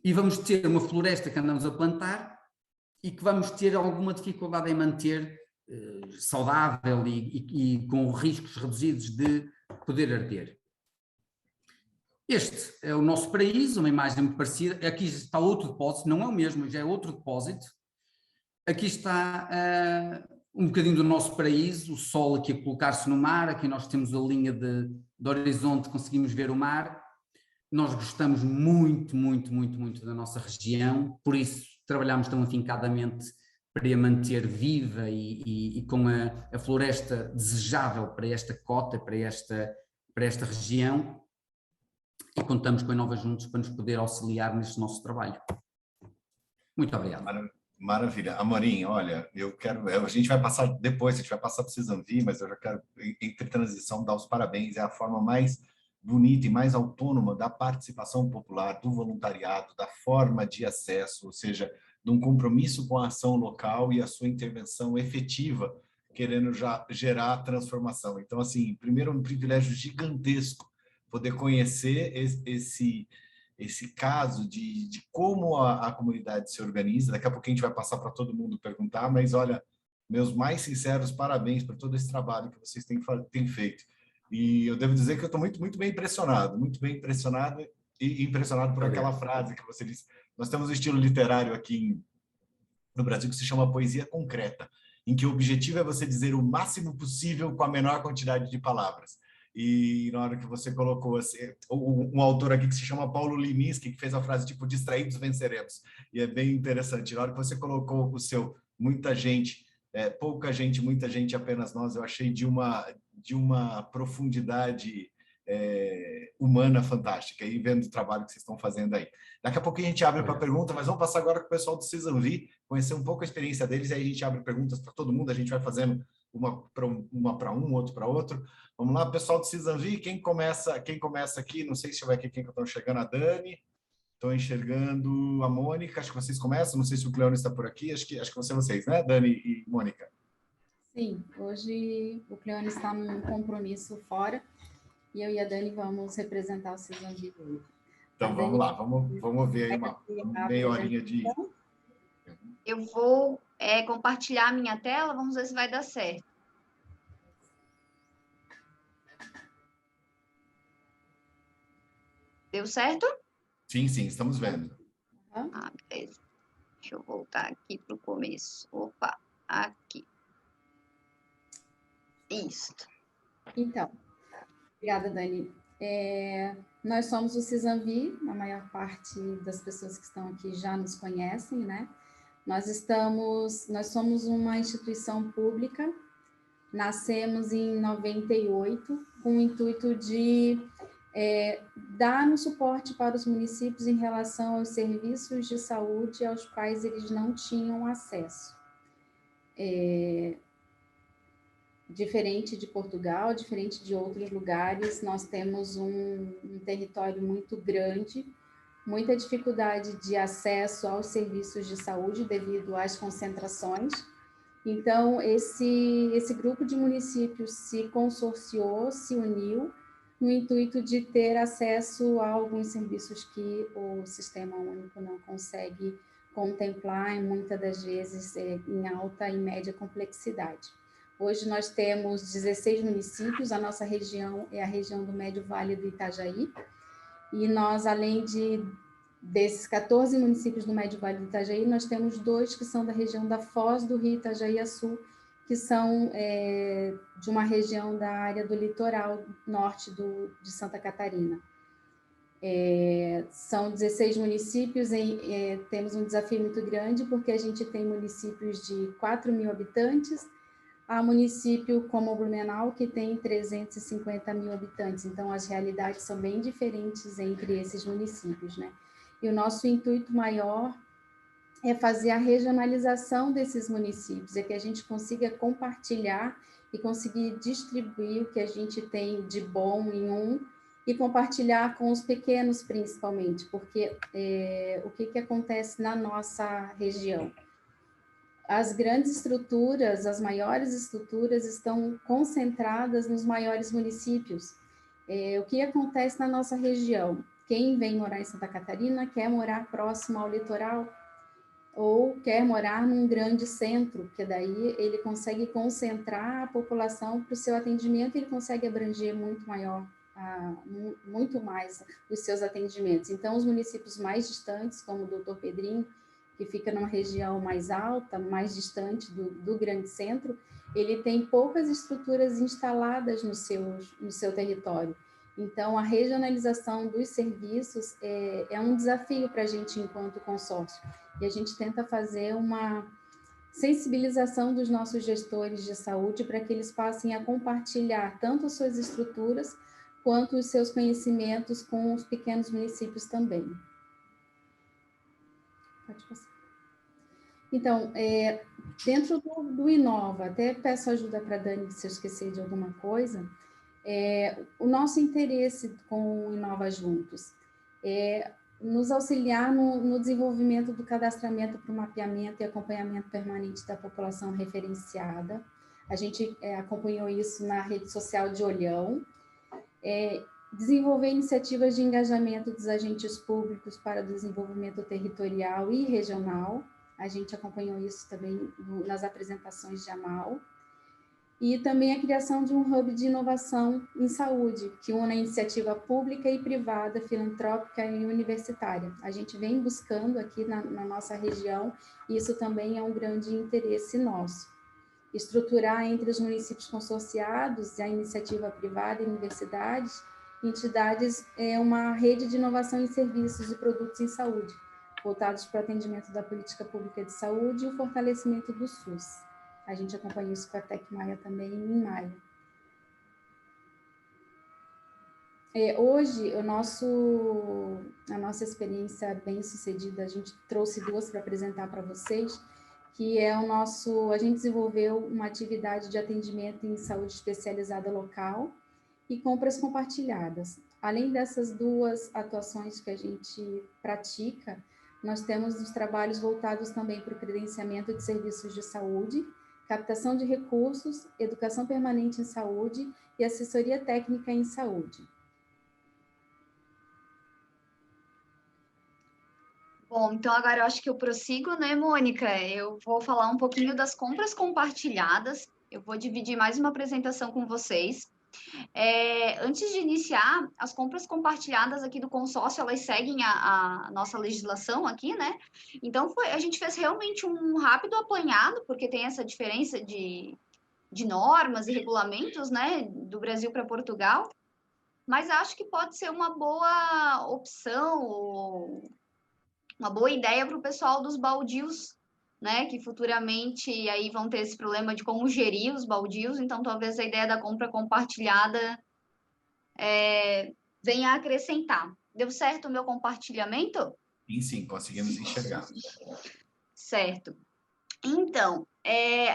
e vamos ter uma floresta que andamos a plantar e que vamos ter alguma dificuldade em manter saudável e com riscos reduzidos de poder arder. Este é o nosso paraíso, uma imagem muito parecida. Aqui está outro depósito, não é o mesmo, já é outro depósito. Aqui está um bocadinho do nosso paraíso, o sol aqui a colocar-se no mar. Aqui nós temos a linha de horizonte, conseguimos ver o mar. Nós gostamos muito, muito, muito, muito da nossa região, por isso trabalhamos tão afincadamente para a manter viva e com a floresta desejável para esta cota, para esta região. E contamos com a Nova Juntos para nos poder auxiliar neste nosso trabalho. Muito obrigado. Maravilha. Amorim, olha, a gente vai passar depois, a gente vai passar para o Cizanvi, mas eu já quero, entre transição, dar os parabéns. É a forma mais bonita e mais autônoma da participação popular, do voluntariado, da forma de acesso, ou seja, de um compromisso com a ação local e a sua intervenção efetiva, querendo já gerar transformação. Então, assim, primeiro, um privilégio gigantesco poder conhecer esse caso de como a comunidade se organiza. Daqui a pouco a gente vai passar para todo mundo perguntar, mas olha, meus mais sinceros parabéns por todo esse trabalho que vocês têm feito. E eu devo dizer que eu estou muito bem impressionado e impressionado por aquela frase que você disse. Nós temos um estilo literário aqui no Brasil que se chama poesia concreta, em que o objetivo é você dizer o máximo possível com a menor quantidade de palavras. E na hora que você colocou assim, um autor aqui que se chama Paulo Liminski, que fez a frase tipo, distraídos venceremos. E é bem interessante. Na hora que você colocou o seu muita gente, pouca gente, muita gente, apenas nós, eu achei de uma profundidade humana fantástica, e vendo o trabalho que vocês estão fazendo aí. Daqui a pouco a gente abre para pergunta, mas vamos passar agora com o pessoal do CISANVI, conhecer um pouco a experiência deles, e aí a gente abre perguntas para todo mundo, a gente vai fazendo uma para um, outro para outro. Vamos lá, pessoal do CISANVI, quem começa aqui? Não sei se vai aqui quem que eu estou enxergando, a Dani, estou enxergando a Mônica, acho que vocês começam, não sei se o Cleone está por aqui, acho que vão ser vocês, né, Dani e Mônica? Sim, hoje o Cleone está num compromisso fora, e eu e a Dani vamos representar o CISANVI. Então, vamos lá, vamos ver aí uma meia horinha de... Eu vou compartilhar a minha tela, vamos ver se vai dar certo. Deu certo? Sim, estamos vendo. Ah, beleza. Deixa eu voltar aqui para o começo. Opa, aqui. Isso. Então, obrigada, Dani. Nós somos o CISANVI, a maior parte das pessoas que estão aqui já nos conhecem, né? Nós somos uma instituição pública, nascemos em 98, com o intuito de dar um suporte para os municípios em relação aos serviços de saúde aos quais eles não tinham acesso. Diferente de Portugal, diferente de outros lugares, nós temos um território muito grande, muita dificuldade de acesso aos serviços de saúde devido às concentrações. Então, esse grupo de municípios se consorciou, se uniu, no intuito de ter acesso a alguns serviços que o Sistema Único não consegue contemplar, e muitas das vezes em alta e média complexidade. Hoje nós temos 16 municípios, a nossa região é a região do Médio Vale do Itajaí, e nós, além desses 14 municípios do Médio Vale do Itajaí, nós temos 2 que são da região da Foz do Rio Itajaí-Açu, que são de uma região da área do litoral norte de Santa Catarina. São 16 municípios, temos um desafio muito grande, porque a gente tem municípios de 4.000 habitantes, há município como Blumenau, que tem 350.000 habitantes, então as realidades são bem diferentes entre esses municípios, né? E o nosso intuito maior é fazer a regionalização desses municípios, é que a gente consiga compartilhar e conseguir distribuir o que a gente tem de bom em um e compartilhar com os pequenos, principalmente, porque o que acontece na nossa região? As grandes estruturas, as maiores estruturas estão concentradas nos maiores municípios. O que acontece na nossa região? Quem vem morar em Santa Catarina quer morar próximo ao litoral ou quer morar num grande centro, porque daí ele consegue concentrar a população para o seu atendimento e ele consegue abranger muito mais os seus atendimentos. Então, os municípios mais distantes, como o Doutor Pedrinho, que fica numa região mais alta, mais distante do grande centro, ele tem poucas estruturas instaladas no seu território. Então, a regionalização dos serviços é um desafio para a gente enquanto consórcio. E a gente tenta fazer uma sensibilização dos nossos gestores de saúde para que eles passem a compartilhar tanto as suas estruturas quanto os seus conhecimentos com os pequenos municípios também. Pode passar. Então, dentro do Inova, até peço ajuda para a Dani se eu esquecer de alguma coisa, O nosso interesse com o Inova Juntos é nos auxiliar no desenvolvimento do cadastramento para o mapeamento e acompanhamento permanente da população referenciada. A gente acompanhou isso na rede social de Olhão. Desenvolver iniciativas de engajamento dos agentes públicos para o desenvolvimento territorial e regional. A gente acompanhou isso também nas apresentações de Amal. E também a criação de um hub de inovação em saúde, que une a iniciativa pública e privada, filantrópica e universitária. A gente vem buscando aqui na nossa região, e isso também é um grande interesse nosso. Estruturar entre os municípios consorciados, a iniciativa privada e universidades, entidades, uma rede de inovação em serviços e produtos em saúde, voltados para o atendimento da política pública de saúde e o fortalecimento do SUS. A gente acompanha isso com a Tecmaia também em maio. Hoje, a nossa experiência bem-sucedida, a gente trouxe duas para apresentar para vocês, que é a gente desenvolveu uma atividade de atendimento em saúde especializada local e compras compartilhadas. Além dessas duas atuações que a gente pratica, nós temos os trabalhos voltados também para o credenciamento de serviços de saúde, captação de recursos, educação permanente em saúde e assessoria técnica em saúde. Bom, então agora eu acho que eu prossigo, né, Mônica? Eu vou falar um pouquinho das compras compartilhadas. Eu vou dividir mais uma apresentação com vocês. Antes de iniciar, as compras compartilhadas aqui do consórcio, elas seguem a nossa legislação aqui, né? Então, a gente fez realmente um rápido apanhado, porque tem essa diferença de normas e regulamentos, né, do Brasil para Portugal, mas acho que pode ser uma boa opção, ou uma boa ideia para o pessoal dos baldios, né, que futuramente aí vão ter esse problema de como gerir os baldios, então talvez a ideia da compra compartilhada venha a acrescentar. Deu certo o meu compartilhamento? Sim, conseguimos enxergar. Certo. Então,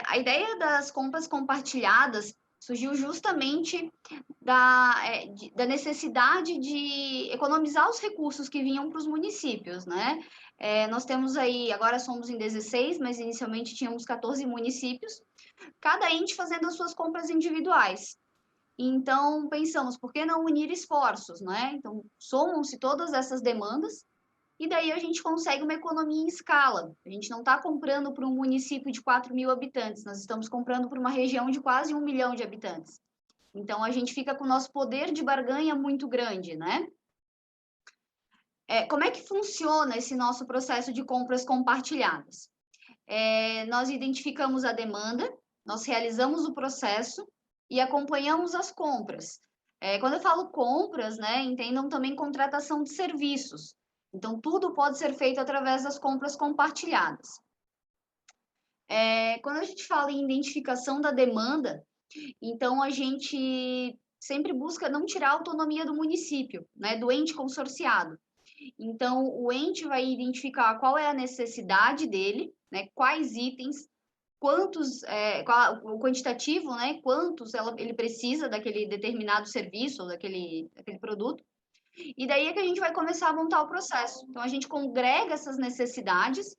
a ideia das compras compartilhadas surgiu justamente da necessidade de economizar os recursos que vinham para os municípios, né? Nós temos aí, agora somos em 16, mas inicialmente tínhamos 14 municípios, cada ente fazendo as suas compras individuais. Então, pensamos, por que não unir esforços, né? Então, somam-se todas essas demandas e daí a gente consegue uma economia em escala. A gente não está comprando para um município de 4.000 habitantes, nós estamos comprando para uma região de quase 1 milhão de habitantes. Então, a gente fica com o nosso poder de barganha muito grande, né? Como é que funciona esse nosso processo de compras compartilhadas? Nós identificamos a demanda, nós realizamos o processo e acompanhamos as compras. Quando eu falo compras, né, entendam também contratação de serviços. Então, tudo pode ser feito através das compras compartilhadas. Quando a gente fala em identificação da demanda, então a gente sempre busca não tirar a autonomia do município, né, do ente consorciado. Então, o ente vai identificar qual é a necessidade dele, né, quais itens, quantos, o quantitativo, né, quantos ele precisa daquele determinado serviço ou daquele produto. E daí é que a gente vai começar a montar o processo. Então, a gente congrega essas necessidades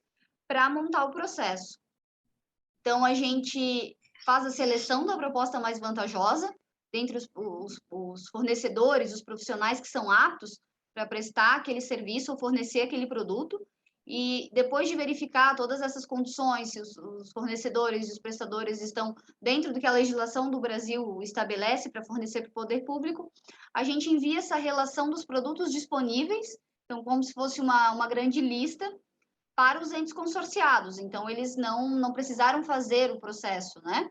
para montar o processo. Então, a gente faz a seleção da proposta mais vantajosa dentre os fornecedores, os profissionais que são aptos para prestar aquele serviço ou fornecer aquele produto. E depois de verificar todas essas condições, se os fornecedores e os prestadores estão dentro do que a legislação do Brasil estabelece para fornecer para o poder público, a gente envia essa relação dos produtos disponíveis, então como se fosse uma grande lista, para os entes consorciados. Então, eles não precisaram fazer o processo, né?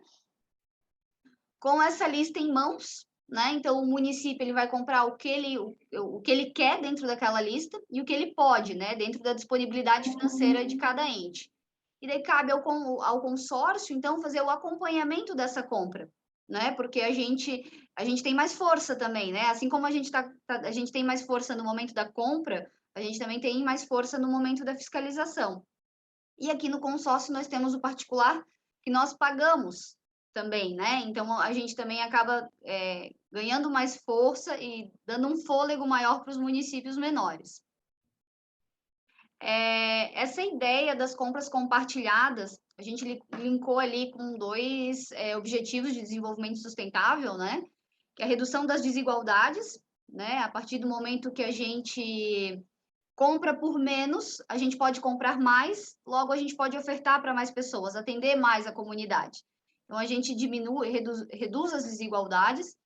Com essa lista em mãos, né? Então, o município ele vai comprar o que ele quer dentro daquela lista e o que ele pode, né? Dentro da disponibilidade financeira de cada ente. E daí cabe ao consórcio, então, fazer o acompanhamento dessa compra, né? Porque a gente tem mais força também, né? Assim como a gente tem mais força no momento da compra, a gente também tem mais força no momento da fiscalização. E aqui no consórcio nós temos o particular que nós pagamos também, né? Então, a gente também acaba ganhando mais força e dando um fôlego maior para os municípios menores. Essa ideia das compras compartilhadas, a gente linkou ali com dois objetivos de desenvolvimento sustentável, né? Que é a redução das desigualdades, né? A partir do momento que a gente compra por menos, a gente pode comprar mais, logo a gente pode ofertar para mais pessoas, atender mais a comunidade. Então, a gente reduz as desigualdades.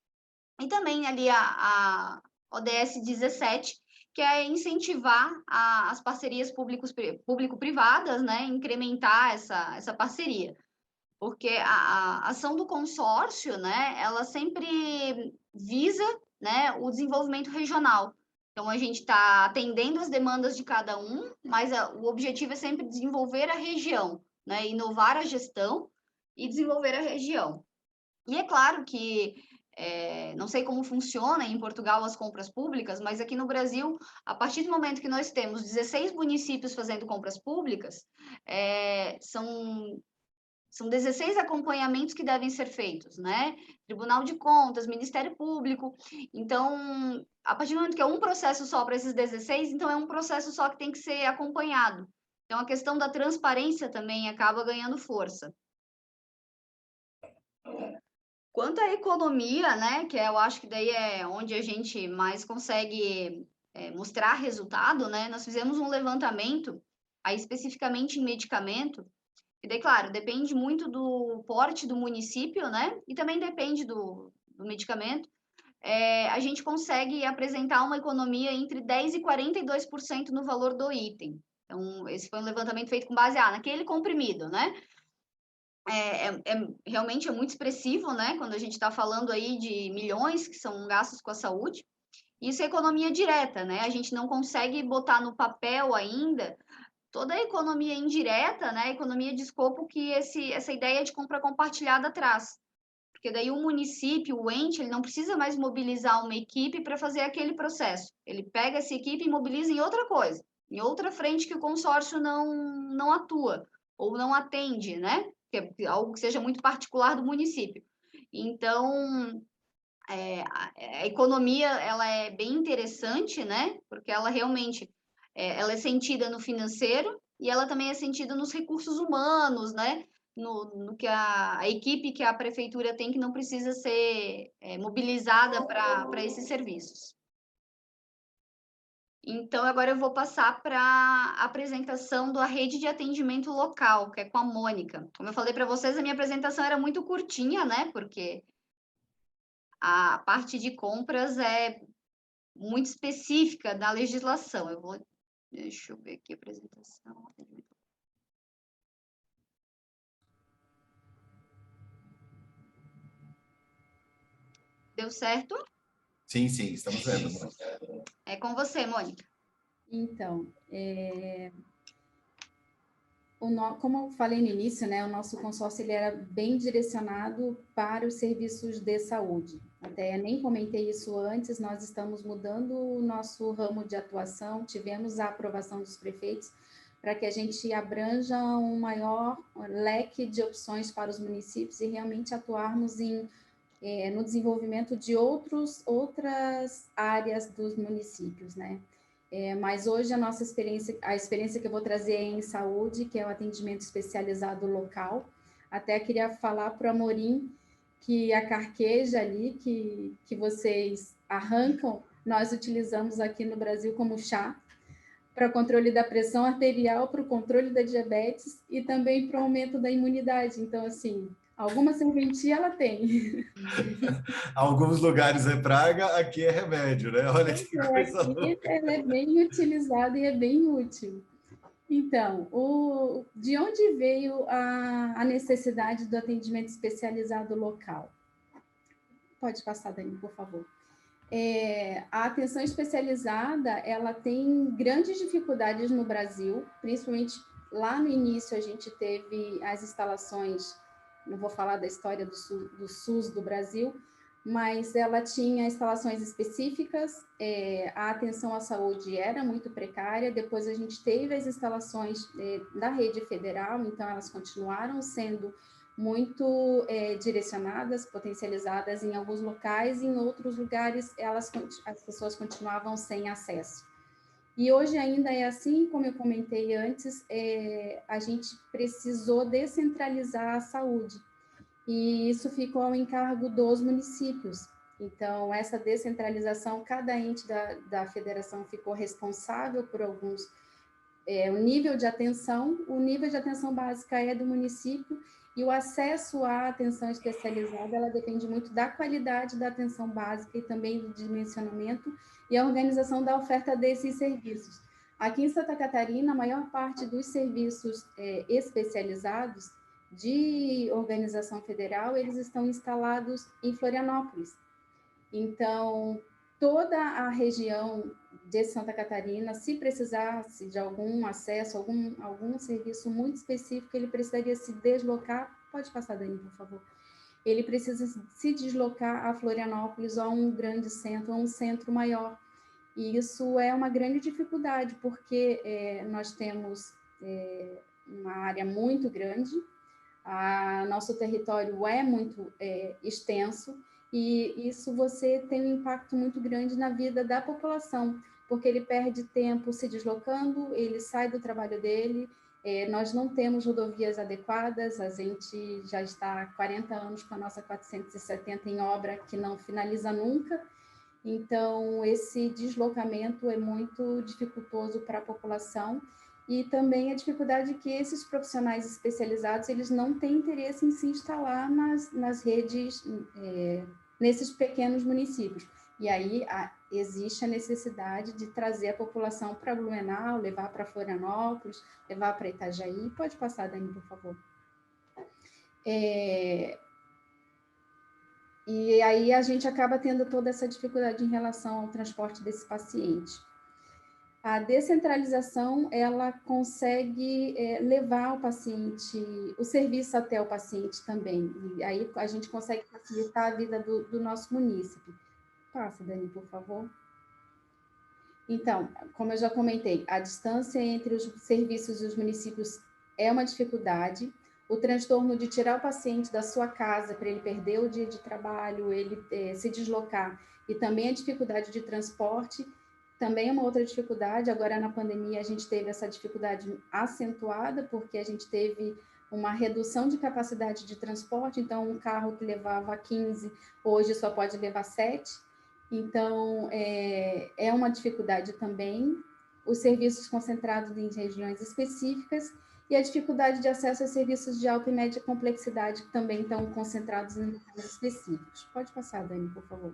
E também ali a ODS 17, que é incentivar as parcerias público-privadas, né? Incrementar essa parceria. Porque a ação do consórcio, né? Ela sempre visa, né, o desenvolvimento regional. Então, a gente está atendendo as demandas de cada um, mas o objetivo é sempre desenvolver a região, né? Inovar a gestão e desenvolver a região. E é claro que, não sei como funciona em Portugal as compras públicas, mas aqui no Brasil, a partir do momento que nós temos 16 municípios fazendo compras públicas, são 16 acompanhamentos que devem ser feitos, né? Tribunal de Contas, Ministério Público. Então, a partir do momento que é um processo só para esses 16, então é um processo só que tem que ser acompanhado. Então, a questão da transparência também acaba ganhando força. Quanto à economia, né, que eu acho que daí é onde a gente mais consegue mostrar resultado, né? Nós fizemos um levantamento, aí especificamente em medicamento, e daí, claro, depende muito do porte do município, né? E também depende do medicamento. A gente consegue apresentar uma economia entre 10% e 42% no valor do item. Então, esse foi um levantamento feito com base naquele comprimido, né? Realmente é muito expressivo, né? Quando a gente está falando aí de milhões que são gastos com a saúde. Isso é economia direta, né? A gente não consegue botar no papel ainda toda a economia indireta, né? A economia de escopo que essa ideia de compra compartilhada traz. Porque daí o município, o ente, ele não precisa mais mobilizar uma equipe para fazer aquele processo. Ele pega essa equipe e mobiliza em outra coisa, em outra frente que o consórcio não atua ou não atende, né? Que é algo que seja muito particular do município. Então, a economia, ela é bem interessante, né? Porque ela realmente, ela é sentida no financeiro e ela também é sentida nos recursos humanos, né? No que a equipe que a prefeitura tem, que não precisa ser mobilizada para esses serviços. Então, agora eu vou passar para a apresentação da rede de atendimento local, que é com a Mônica. Como eu falei para vocês, a minha apresentação era muito curtinha, né? Porque a parte de compras é muito específica da legislação. Deixa eu ver aqui a apresentação. Deu certo? Sim, estamos vendo. É com você, Mônica. Então, como eu falei no início, né, o nosso consórcio ele era bem direcionado para os serviços de saúde. Até nem comentei isso antes, nós estamos mudando o nosso ramo de atuação, tivemos a aprovação dos prefeitos para que a gente abranja um maior leque de opções para os municípios e realmente atuarmos no desenvolvimento de outras áreas dos municípios, né? Mas hoje a experiência que eu vou trazer é em saúde, que é o atendimento especializado local. Até queria falar para o Amorim que a carqueja ali, que vocês arrancam, nós utilizamos aqui no Brasil como chá, para controle da pressão arterial, para o controle da diabetes e também para o aumento da imunidade. Então, assim, alguma serventia ela tem. Alguns lugares é praga, aqui é remédio, né? Olha que coisa louca. Ela é bem utilizada e é bem útil. Então, de onde veio a necessidade do atendimento especializado local? Pode passar, Dani, por favor. A atenção especializada, ela tem grandes dificuldades no Brasil, principalmente lá no início a gente teve as instalações, não vou falar da história do SUS do Brasil, mas ela tinha instalações específicas, a atenção à saúde era muito precária, depois a gente teve as instalações da rede federal, então elas continuaram sendo muito direcionadas, potencializadas em alguns locais, e em outros lugares as pessoas continuavam sem acesso. E hoje ainda é assim, como eu comentei antes, a gente precisou descentralizar a saúde, e isso ficou ao encargo dos municípios. Então, essa descentralização, cada ente da federação ficou responsável por alguns o nível de atenção básica é do município, e o acesso à atenção especializada, ela depende muito da qualidade da atenção básica e também do dimensionamento e a organização da oferta desses serviços. Aqui em Santa Catarina, a maior parte dos serviços especializados de organização federal, eles estão instalados em Florianópolis. Então, toda a região de Santa Catarina, se precisasse de algum acesso, algum serviço muito específico, ele precisaria se deslocar. Pode passar, Dani, por favor. Ele precisa se deslocar a Florianópolis ou a um grande centro, ou um centro maior. E isso é uma grande dificuldade, porque nós temos uma área muito grande, nosso território é muito extenso, e isso você tem um impacto muito grande na vida da população, porque ele perde tempo se deslocando, ele sai do trabalho dele, nós não temos rodovias adequadas, a gente já está há 40 anos com a nossa 470 em obra, que não finaliza nunca, então esse deslocamento é muito dificultoso para a população, e também a dificuldade que esses profissionais especializados, eles não têm interesse em se instalar nas redes, nesses pequenos municípios. E aí existe a necessidade de trazer a população para Blumenau, levar para Florianópolis, levar para Itajaí. Pode passar, Dani, por favor. E aí a gente acaba tendo toda essa dificuldade em relação ao transporte desse paciente. A descentralização, ela consegue levar o paciente, o serviço até o paciente também, e aí a gente consegue facilitar a vida do nosso munícipe. Passa, Dani, por favor. Então, como eu já comentei, a distância entre os serviços dos municípios é uma dificuldade, o transtorno de tirar o paciente da sua casa para ele perder o dia de trabalho, ele se deslocar, e também a dificuldade de transporte, também é uma outra dificuldade. Agora, na pandemia, a gente teve essa dificuldade acentuada, porque a gente teve uma redução de capacidade de transporte, então um carro que levava 15, hoje só pode levar 7, então é uma dificuldade também, os serviços concentrados em regiões específicas, e a dificuldade de acesso a serviços de alta e média complexidade, que também estão concentrados em locais específicos. Pode passar, Dani, por favor.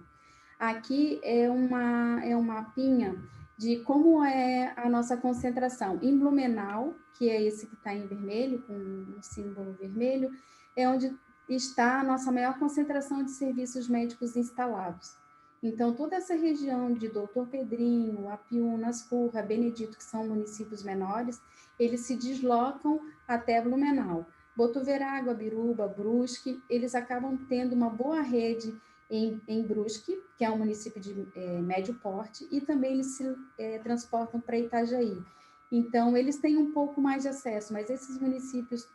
Aqui é um mapinha de como é a nossa concentração. Em Blumenau, que é esse que está em vermelho, com um símbolo vermelho, é onde está a nossa maior concentração de serviços médicos instalados. Então, toda essa região de Doutor Pedrinho, Apiúnas, Curra, Benedito, que são municípios menores, eles se deslocam até Blumenau. Botuverá, Biruba, Brusque, eles acabam tendo uma boa rede em Brusque, que é um município de médio porte, e também eles se transportam para Itajaí. Então, eles têm um pouco mais de acesso, mas esses municípios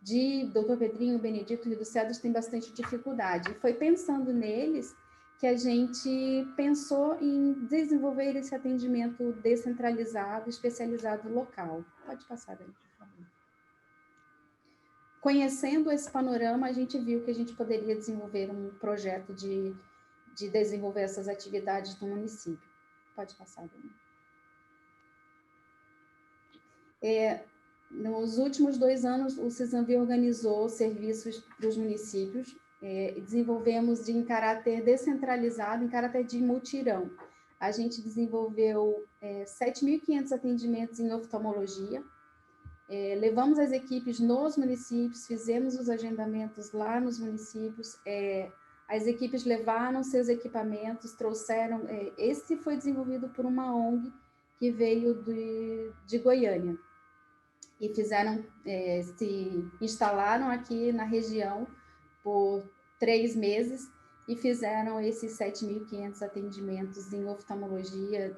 de Doutor Pedrinho, Benedito e Rio dos Cedros têm bastante dificuldade. E foi pensando neles que a gente pensou em desenvolver esse atendimento descentralizado, especializado local. Pode passar, Dani, por favor. Conhecendo esse panorama, a gente viu que a gente poderia desenvolver um projeto de desenvolver essas atividades no município. Pode passar, Dani. Nos últimos 2 anos, o CISAMV organizou serviços para os municípios, desenvolvemos em caráter descentralizado, em caráter de mutirão. A gente desenvolveu 7.500 atendimentos em oftalmologia, levamos as equipes nos municípios, fizemos os agendamentos lá nos municípios, as equipes levaram seus equipamentos, trouxeram... esse foi desenvolvido por uma ONG que veio de Goiânia, e se instalaram aqui na região por 3 meses e fizeram esses 7.500 atendimentos em oftalmologia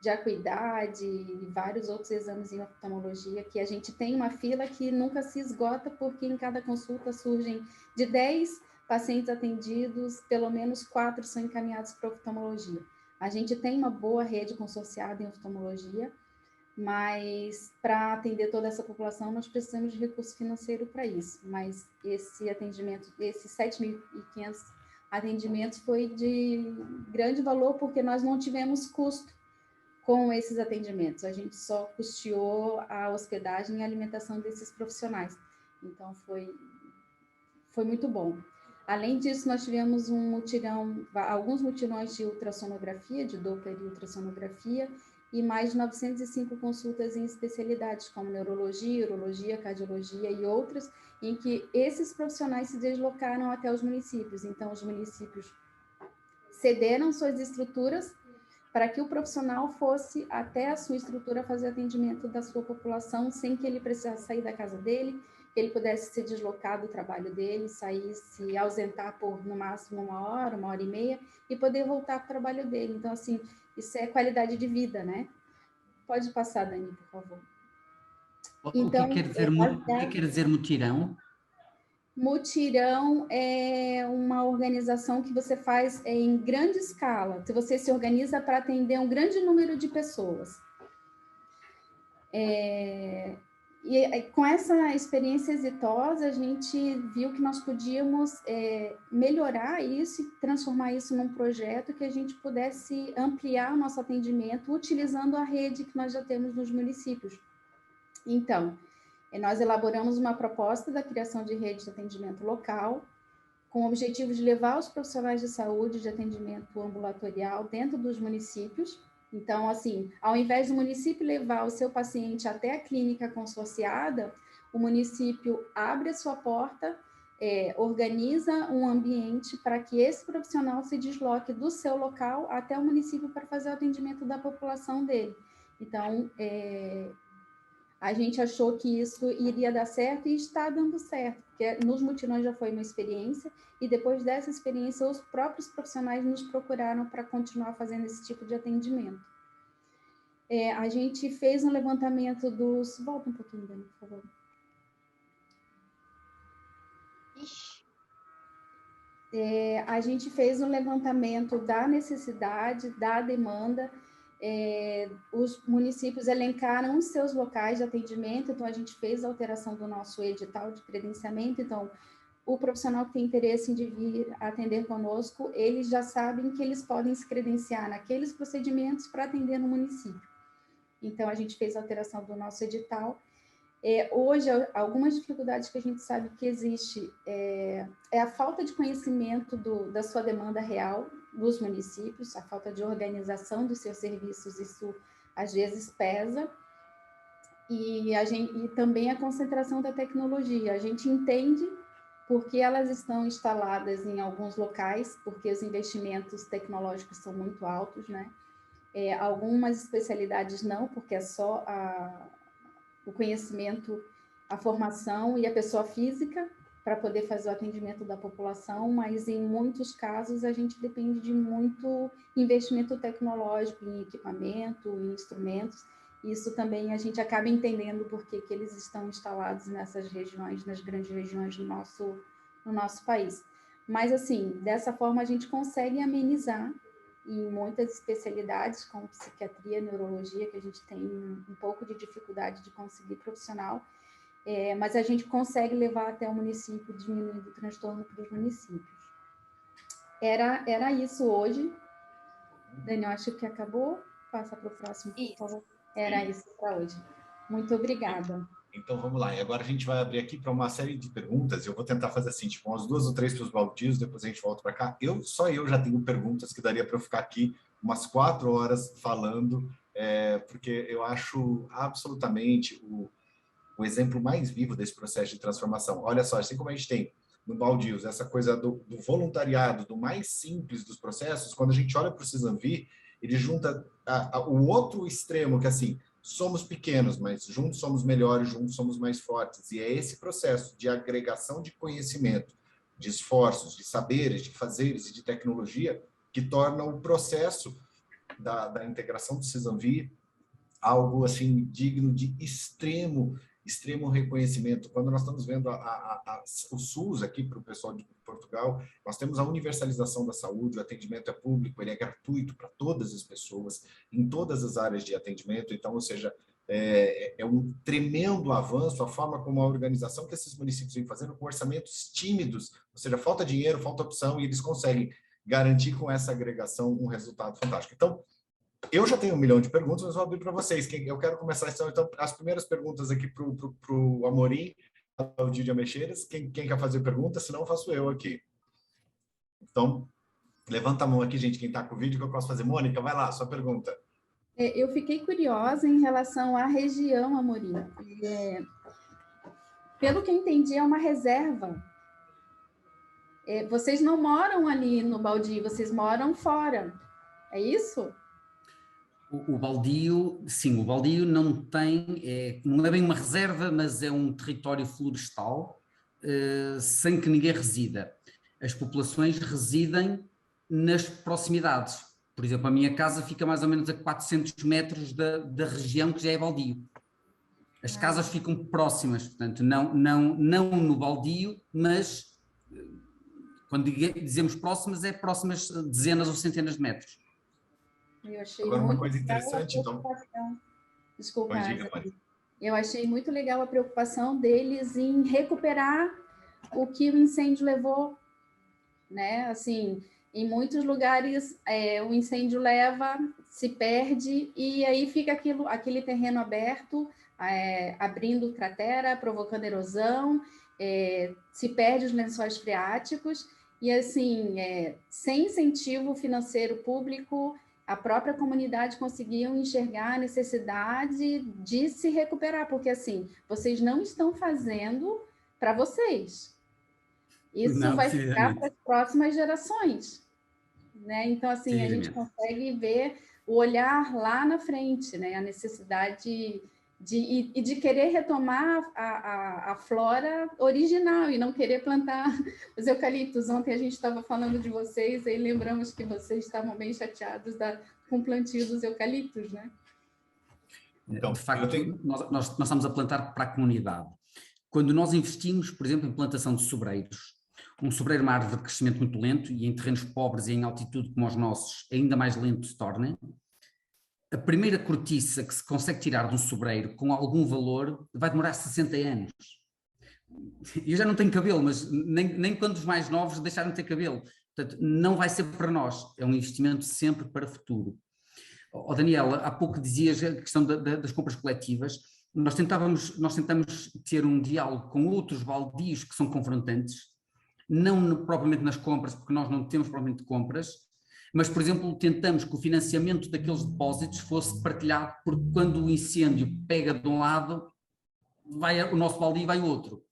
de acuidade e vários outros exames em oftalmologia, que a gente tem uma fila que nunca se esgota, porque em cada consulta surgem de 10 pacientes atendidos, pelo menos 4 são encaminhados para oftalmologia. A gente tem uma boa rede consorciada em oftalmologia, mas para atender toda essa população nós precisamos de recurso financeiro para isso. Mas esse atendimento, esses 7.500 atendimentos foi de grande valor, porque nós não tivemos custo com esses atendimentos. A gente só custeou a hospedagem e a alimentação desses profissionais. Então, foi muito bom. Além disso, nós tivemos alguns mutirões de ultrassonografia, de Doppler e ultrassonografia, e mais de 905 consultas em especialidades como neurologia, urologia, cardiologia e outras, em que esses profissionais se deslocaram até os municípios. Então, os municípios cederam suas estruturas para que o profissional fosse até a sua estrutura fazer atendimento da sua população, sem que ele precisasse sair da casa dele, que ele pudesse se deslocar do trabalho dele, sair, se ausentar por, no máximo, 1 hora e meia, e poder voltar para o trabalho dele. Então, assim, isso é qualidade de vida, né? Pode passar, Dani, por favor. Então, o que quer dizer mutirão? Mutirão é uma organização que você faz em grande escala. Você se organiza para atender um grande número de pessoas. E com essa experiência exitosa, a gente viu que nós podíamos melhorar isso e transformar isso num projeto que a gente pudesse ampliar o nosso atendimento utilizando a rede que nós já temos nos municípios. Então, nós elaboramos uma proposta da criação de rede de atendimento local, com o objetivo de levar os profissionais de saúde de atendimento ambulatorial dentro dos municípios. Então, assim, ao invés do município levar o seu paciente até a clínica consorciada, o município abre a sua porta, organiza um ambiente para que esse profissional se desloque do seu local até o município para fazer o atendimento da população dele. Então, a gente achou que isso iria dar certo e está dando certo, porque nos mutirões já foi uma experiência, e depois dessa experiência, os próprios profissionais nos procuraram para continuar fazendo esse tipo de atendimento. A gente fez um levantamento dos... Volta um pouquinho, Dani, por favor. A gente fez um levantamento da necessidade, da demanda. Os municípios elencaram os seus locais de atendimento, então a gente fez a alteração do nosso edital de credenciamento. Então, o profissional que tem interesse em vir atender conosco, eles já sabem que eles podem se credenciar naqueles procedimentos para atender no município. Então, a gente fez a alteração do nosso edital. Hoje, algumas dificuldades que a gente sabe que existe é a falta de conhecimento da sua demanda real dos municípios, a falta de organização dos seus serviços, isso às vezes pesa, e também a concentração da tecnologia. A gente entende porque elas estão instaladas em alguns locais, porque os investimentos tecnológicos são muito altos, né? Algumas especialidades não, porque é só o conhecimento, a formação e a pessoa física para poder fazer o atendimento da população, mas em muitos casos a gente depende de muito investimento tecnológico em equipamento, em instrumentos. Isso também a gente acaba entendendo por que eles estão instalados nessas regiões, nas grandes regiões no nosso país. Mas, assim, dessa forma a gente consegue amenizar em muitas especialidades, como psiquiatria, neurologia, que a gente tem um pouco de dificuldade de conseguir profissional, mas a gente consegue levar até o município, diminuindo o transtorno para os municípios. Era isso hoje. Daniel, acho que acabou. Passa para o próximo, por favor. Era isso para hoje. Muito obrigada. Então, vamos lá. E agora a gente vai abrir aqui para uma série de perguntas. Eu vou tentar fazer assim, tipo, umas 2 ou 3 para os baldios, depois a gente volta para cá. Só eu já tenho perguntas que daria para eu ficar aqui umas 4 horas falando, porque eu acho absolutamente o exemplo mais vivo desse processo de transformação. Olha só, assim como a gente tem no Baldios essa coisa do voluntariado, do mais simples dos processos, quando a gente olha para o Cisanvi, ele junta o outro extremo, que assim, somos pequenos, mas juntos somos melhores, juntos somos mais fortes. E é esse processo de agregação de conhecimento, de esforços, de saberes, de fazeres e de tecnologia que torna o processo da integração do CISANVI algo assim digno de extremo reconhecimento. Quando nós estamos vendo o SUS aqui para o pessoal de Portugal, nós temos a universalização da saúde, o atendimento é público, ele é gratuito para todas as pessoas, em todas as áreas de atendimento, então, ou seja, é um tremendo avanço a forma como a organização que esses municípios vêm fazendo com orçamentos tímidos, ou seja, falta dinheiro, falta opção, e eles conseguem garantir com essa agregação um resultado fantástico. Então, eu já tenho 1 milhão de perguntas, mas vou abrir para vocês. Eu quero começar, então, as primeiras perguntas aqui para o Amorim, ao Didio Ameixeiras. Quem quer fazer pergunta? Se não, faço eu aqui. Então, levanta a mão aqui, gente, quem está com o vídeo, que eu posso fazer. Mônica, vai lá, sua pergunta. Eu fiquei curiosa em relação à região, Amorim. Pelo que eu entendi, é uma reserva. Vocês não moram ali no baldio, vocês moram fora. É isso? O baldio, sim, o baldio não tem, não é bem uma reserva, mas é um território florestal sem que ninguém resida. As populações residem nas proximidades. Por exemplo, a minha casa fica mais ou menos a 400 metros da região que já é baldio. As casas ficam próximas, portanto, não no baldio, mas quando dizemos próximas, é próximas dezenas ou centenas de metros. Eu achei agora, muito uma coisa interessante, então. Desculpa, eu achei muito legal a preocupação deles em recuperar o que o incêndio levou, né? Assim, em muitos lugares o incêndio leva, se perde e aí fica aquele terreno aberto, abrindo cratera, provocando erosão, se perde os lençóis freáticos e assim, sem incentivo financeiro público, a própria comunidade conseguiu enxergar a necessidade de se recuperar, porque assim, vocês não estão fazendo para vocês. Isso não, vai ficar para as próximas gerações, né? Então, assim, a gente consegue ver o olhar lá na frente, né? A necessidade de querer retomar a flora original e não querer plantar os eucaliptos. Ontem a gente estava falando de vocês e lembramos que vocês estavam bem chateados com o plantio dos eucaliptos, né? Então, de facto, nós estamos a plantar para a comunidade. Quando nós investimos, por exemplo, em plantação de sobreiros, um sobreiro é uma árvore de crescimento muito lento e em terrenos pobres e em altitude como os nossos, ainda mais lento se torna. A primeira cortiça que se consegue tirar de um sobreiro com algum valor vai demorar 60 anos. Eu já não tenho cabelo, mas nem quando os mais novos deixaram de ter cabelo. Portanto, não vai ser para nós, é um investimento sempre para o futuro. Daniela, há pouco dizias a questão das compras coletivas. Nós tentamos ter um diálogo com outros baldios que são confrontantes, não propriamente nas compras, porque nós não temos propriamente compras, mas, por exemplo, tentamos que o financiamento daqueles depósitos fosse partilhado, porque quando o incêndio pega de um lado, o nosso baldio vai o outro.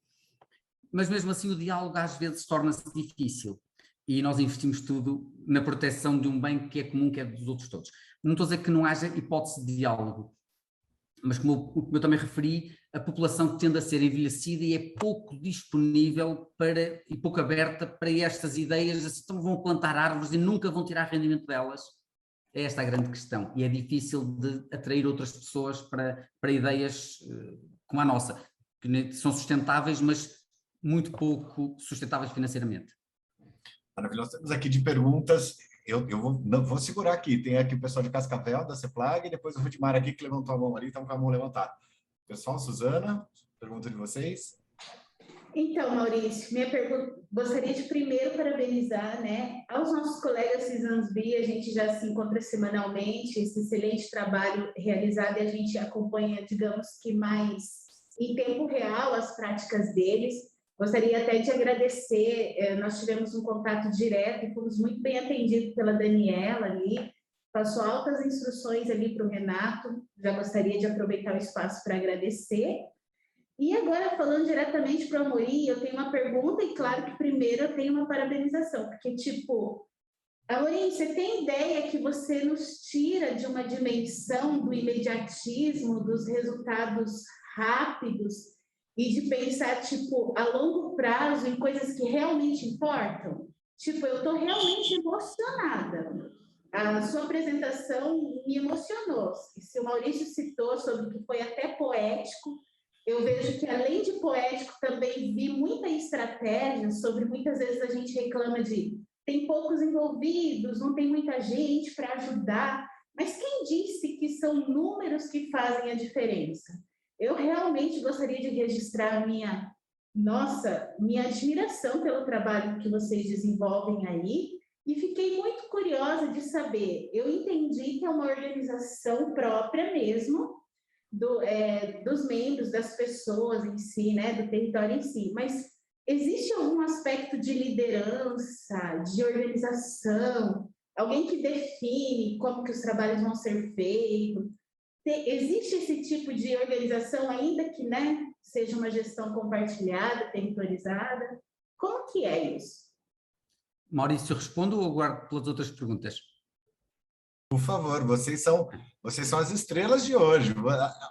Mas mesmo assim o diálogo às vezes torna-se difícil e nós investimos tudo na proteção de um bem que é comum, que é dos outros todos. Não estou a dizer que não haja hipótese de diálogo, mas como eu também referi, a população tende a ser envelhecida e é pouco disponível e pouco aberta para estas ideias, assim, então vão plantar árvores e nunca vão tirar rendimento delas. É esta a grande questão e é difícil de atrair outras pessoas para ideias como a nossa, que são sustentáveis, mas muito pouco sustentáveis financeiramente. Maravilhoso. Temos aqui de perguntas. Eu vou segurar aqui. Tem aqui o pessoal de Cascavel, da CEPLAG, e depois o Rudimar aqui que levantou a mão ali, estão com a mão levantada. Pessoal, Suzana, pergunta de vocês. Então, Maurício, minha pergunta, gostaria de primeiro parabenizar, né, aos nossos colegas CISANVI, a gente já se encontra semanalmente, esse excelente trabalho realizado e a gente acompanha, digamos que mais em tempo real as práticas deles. Gostaria até de agradecer, nós tivemos um contato direto e fomos muito bem atendidos pela Daniela ali, passou altas instruções ali para o Renato, já gostaria de aproveitar o espaço para agradecer. E agora, falando diretamente para o Amorim, eu tenho uma pergunta e, claro, que primeiro eu tenho uma parabenização, porque, tipo, Amorim, você tem ideia que você nos tira de uma dimensão do imediatismo, dos resultados rápidos e de pensar, tipo, a longo prazo em coisas que realmente importam? Tipo, eu estou realmente emocionada. A sua apresentação me emocionou. E se o Maurício citou sobre que foi até poético, eu vejo que, além de poético, também vi muita estratégia sobre, muitas vezes a gente reclama de tem poucos envolvidos, não tem muita gente para ajudar, mas quem disse que são números que fazem a diferença? Eu realmente gostaria de registrar minha admiração pelo trabalho que vocês desenvolvem aí, e fiquei muito curiosa de saber. Eu entendi que é uma organização própria mesmo, dos membros, das pessoas em si, né, do território em si, mas existe algum aspecto de liderança, de organização, alguém que define como que os trabalhos vão ser feitos? Existe esse tipo de organização, ainda que, né, seja uma gestão compartilhada, territorializada? Como que é isso? Maurício, respondo ou aguardo pelas outras perguntas? Por favor, vocês são as estrelas de hoje.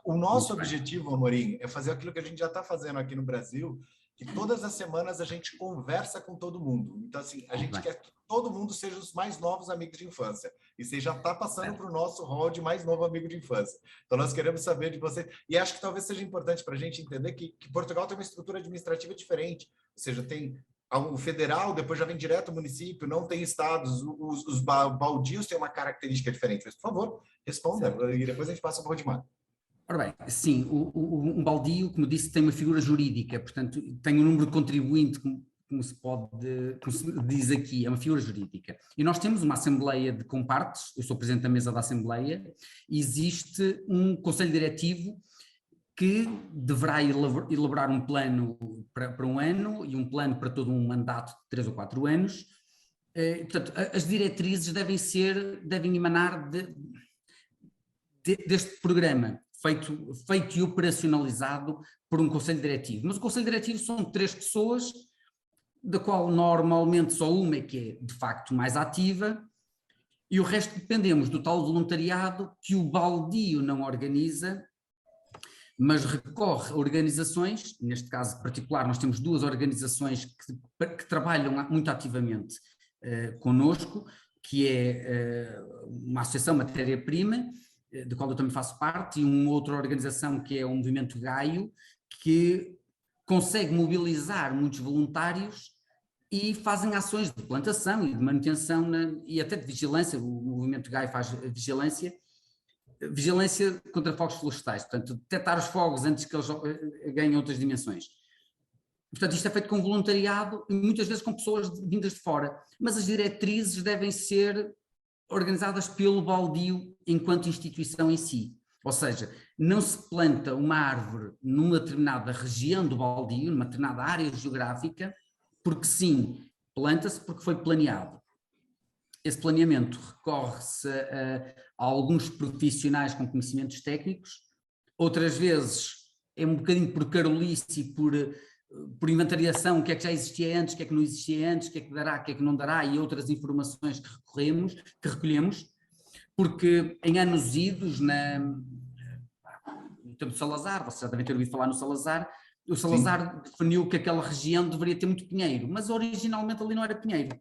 O nosso objetivo, Amorim, é fazer aquilo que a gente já está fazendo aqui no Brasil, que todas as semanas a gente conversa com todo mundo. Então, assim, a gente quer que todo mundo seja os mais novos amigos de infância. E você já está passando para o nosso rol de mais novo amigo de infância. Então, nós queremos saber de você. E acho que talvez seja importante para a gente entender que Portugal tem uma estrutura administrativa diferente. Ou seja, tem o federal, depois já vem direto ao município, não tem estados, os baldios têm uma característica diferente. Mas, por favor, responda, e depois a gente passa para o Rodimar. Ora bem, sim, um baldio, como disse, tem uma figura jurídica, portanto, tem um número de contribuinte, como se diz aqui, é uma figura jurídica. E nós temos uma Assembleia de Compartes, eu sou Presidente da mesa da Assembleia, e existe um Conselho Diretivo que deverá elaborar um plano para um ano e um plano para todo um mandato de 3 ou 4 anos. Portanto, as diretrizes devem emanar deste programa, feito e operacionalizado por um Conselho Diretivo. Mas o Conselho Diretivo são 3 pessoas, da qual normalmente só uma é que é de facto mais ativa, e o resto dependemos do tal voluntariado que o baldio não organiza, mas recorre a organizações. Neste caso particular nós temos 2 organizações que trabalham muito ativamente connosco, que é uma associação Matéria-Prima, da qual eu também faço parte, e uma outra organização que é o Movimento Gaio, que consegue mobilizar muitos voluntários e fazem ações de plantação e de manutenção e até de vigilância. O Movimento Gaio faz vigilância contra fogos florestais, portanto, detectar os fogos antes que eles ganhem outras dimensões. Portanto, isto é feito com voluntariado e muitas vezes com pessoas vindas de fora, mas as diretrizes devem ser organizadas pelo baldio enquanto instituição em si. Ou seja, não se planta uma árvore numa determinada região do baldio, numa determinada área geográfica, porque sim, planta-se porque foi planeado. Esse planeamento recorre-se a alguns profissionais com conhecimentos técnicos, outras vezes é um bocadinho por carolice e por inventariação, o que é que já existia antes, o que é que não existia antes, o que é que dará, o que é que não dará, e outras informações que recolhemos, porque em anos idos, no tempo de Salazar, vocês já devem ter ouvido falar no Salazar, o Salazar definiu que aquela região deveria ter muito pinheiro, mas originalmente ali não era pinheiro.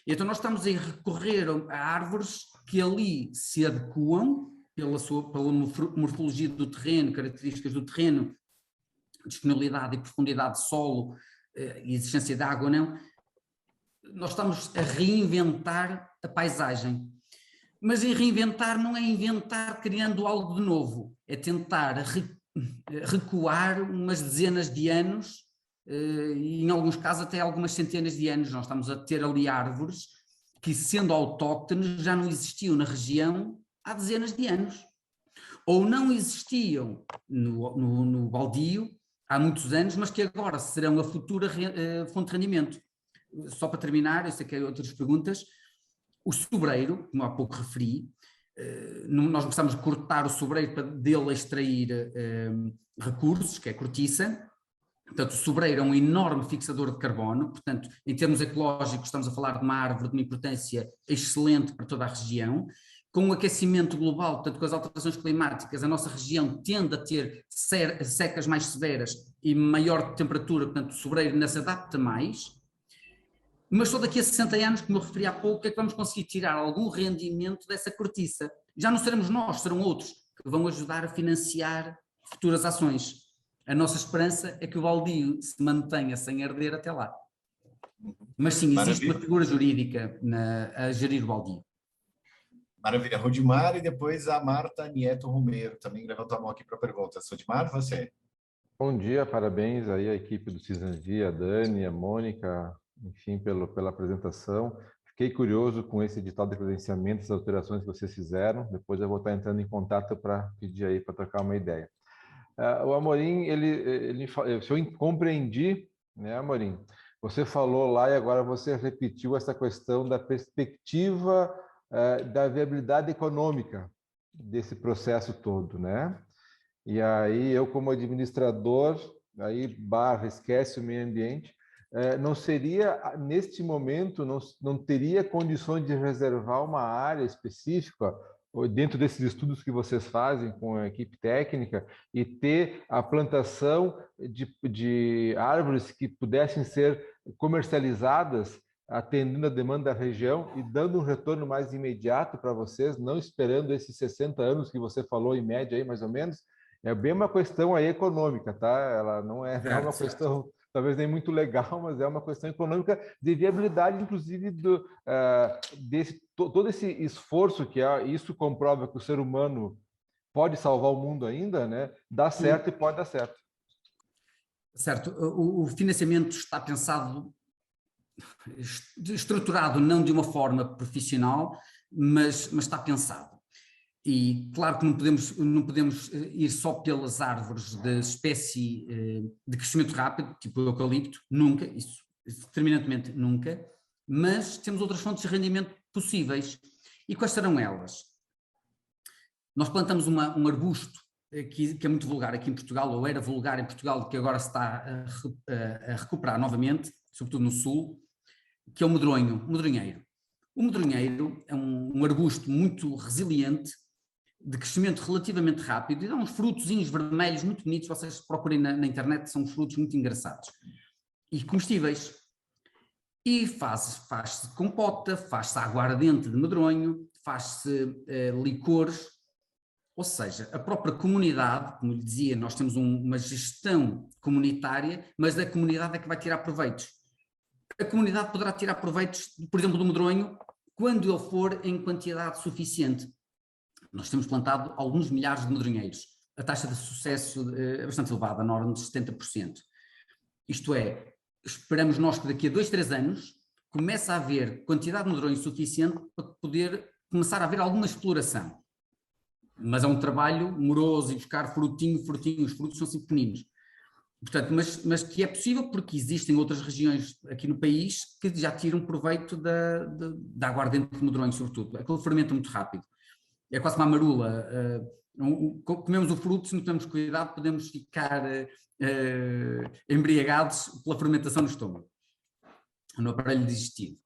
Então nós estamos a recorrer a árvores que ali se adequam pela morfologia do terreno, características do terreno, disponibilidade e profundidade de solo, e existência de água ou não. Nós estamos a reinventar a paisagem. Mas em reinventar não é inventar criando algo de novo, é tentar recuar umas dezenas de anos, e em alguns casos até algumas centenas de anos. Nós estamos a ter ali árvores que, sendo autóctones, já não existiam na região há dezenas de anos, ou não existiam no baldio há muitos anos, mas que agora serão a futura fonte de rendimento. Só para terminar, eu sei que há outras perguntas, o sobreiro, como há pouco referi, nós começamos a cortar o sobreiro para dele extrair recursos, que é cortiça. Portanto, o sobreiro é um enorme fixador de carbono, portanto, em termos ecológicos estamos a falar de uma árvore de uma importância excelente para toda a região. Com o aquecimento global, portanto, com as alterações climáticas, a nossa região tende a ter secas mais severas e maior temperatura, portanto, o sobreiro ainda se adapta mais. Mas só daqui a 60 anos, como eu referi há pouco, é que vamos conseguir tirar algum rendimento dessa cortiça. Já não seremos nós, serão outros que vão ajudar a financiar futuras ações. A nossa esperança é que o baldio se mantenha sem arder até lá. Mas sim, existe uma figura jurídica a gerir o baldio. Maravilha. Rudimar e depois a Marta Nieto Romero também levantou a mão aqui para a pergunta. Rudimar, você? Bom dia, parabéns aí à equipe do Cisangui, a Dani, a Mônica, enfim, pela apresentação. Fiquei curioso com esse edital de credenciamento, as alterações que vocês fizeram. Depois eu vou estar entrando em contato para pedir aí, para trocar uma ideia. O Amorim, se eu compreendi, né, Amorim? Você falou lá e agora você repetiu essa questão da perspectiva da viabilidade econômica desse processo todo, né? E aí eu, como administrador, aí esquece o meio ambiente, não seria, neste momento, não teria condições de reservar uma área específica dentro desses estudos que vocês fazem com a equipe técnica e ter a plantação de árvores que pudessem ser comercializadas atendendo a demanda da região e dando um retorno mais imediato para vocês, não esperando esses 60 anos que você falou em média aí, mais ou menos. É bem uma questão aí econômica, tá? Ela não é uma questão talvez nem muito legal, mas é uma questão econômica de viabilidade, inclusive, todo esse esforço que isso comprova que o ser humano pode salvar o mundo ainda, né? Dá certo e pode dar certo. Certo. O financiamento está pensado, estruturado não de uma forma profissional, mas está pensado. E claro que não podemos ir só pelas árvores de espécie de crescimento rápido, tipo o eucalipto, nunca, isso determinantemente nunca, mas temos outras fontes de rendimento possíveis. E quais serão elas? Nós plantamos um arbusto que é muito vulgar aqui em Portugal, ou era vulgar em Portugal, que agora se está a recuperar novamente, sobretudo no sul, que é o medronheiro. O medronheiro é um arbusto muito resiliente, de crescimento relativamente rápido, e dá uns frutozinhos vermelhos muito bonitos, vocês procurem na internet, são uns frutos muito engraçados e comestíveis. E faz-se compota, faz-se aguardente de medronho, faz-se licores, ou seja, a própria comunidade, como lhe dizia, nós temos uma gestão comunitária, mas a comunidade é que vai tirar proveitos. A comunidade poderá tirar proveitos, por exemplo, do medronho, quando ele for em quantidade suficiente. Nós temos plantado alguns milhares de medronheiros. A taxa de sucesso é bastante elevada, na ordem de 70%. Isto é, esperamos nós que daqui a 2, 3 anos comece a haver quantidade de medronho suficiente para poder começar a haver alguma exploração. Mas é um trabalho moroso e buscar frutinho, os frutos são sempre pequeninos. Portanto, mas que é possível porque existem outras regiões aqui no país que já tiram proveito da aguardente de medronho, sobretudo. Aquele fermento muito rápido. É quase uma marula, comemos o fruto, se não temos cuidado, podemos ficar embriagados pela fermentação no estômago, no aparelho digestivo.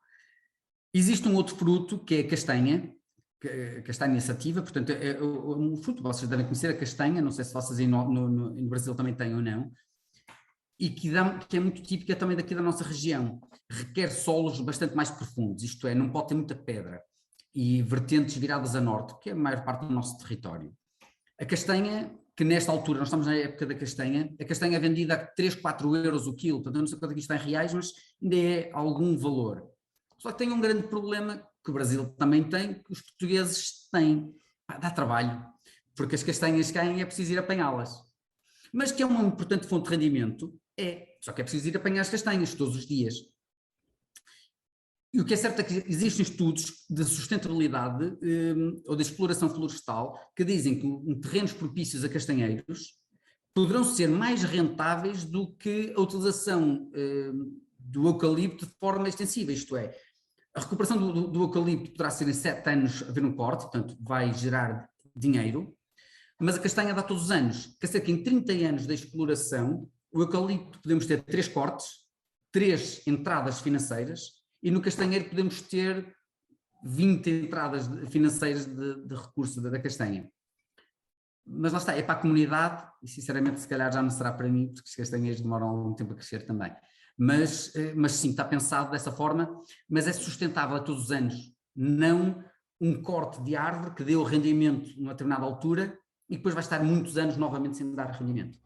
Existe um outro fruto, que é a castanha sativa, portanto, é um fruto, vocês devem conhecer a castanha, não sei se vocês aí no Brasil também têm ou não, e que é muito típica também daqui da nossa região. Requer solos bastante mais profundos, isto é, não pode ter muita pedra, e vertentes viradas a norte, que é a maior parte do nosso território. A castanha, que nesta altura, nós estamos na época da castanha, a castanha é vendida a 3, 4 euros o quilo, portanto eu não sei quanto é que isto está em reais, mas ainda é algum valor. Só que tem um grande problema, que o Brasil também tem, que os portugueses têm. Dá trabalho, porque as castanhas caem e é preciso ir apanhá-las. Mas que é uma importante fonte de rendimento, só que é preciso ir apanhar as castanhas todos os dias. E o que é certo é que existem estudos de sustentabilidade ou de exploração florestal que dizem que em terrenos propícios a castanheiros poderão ser mais rentáveis do que a utilização do eucalipto de forma extensiva, isto é, a recuperação do eucalipto poderá ser em 7 anos haver um corte, portanto vai gerar dinheiro, mas a castanha dá todos os anos, quer dizer que em 30 anos de exploração o eucalipto podemos ter 3 cortes, 3 entradas financeiras, e no castanheiro podemos ter 20 entradas financeiras de recurso da castanha. Mas lá está, é para a comunidade, e sinceramente se calhar já não será para mim, porque os castanheiros demoram algum tempo a crescer também. mas sim, está pensado dessa forma, mas é sustentável a todos os anos, não um corte de árvore que deu rendimento numa determinada altura e depois vai estar muitos anos novamente sem dar rendimento.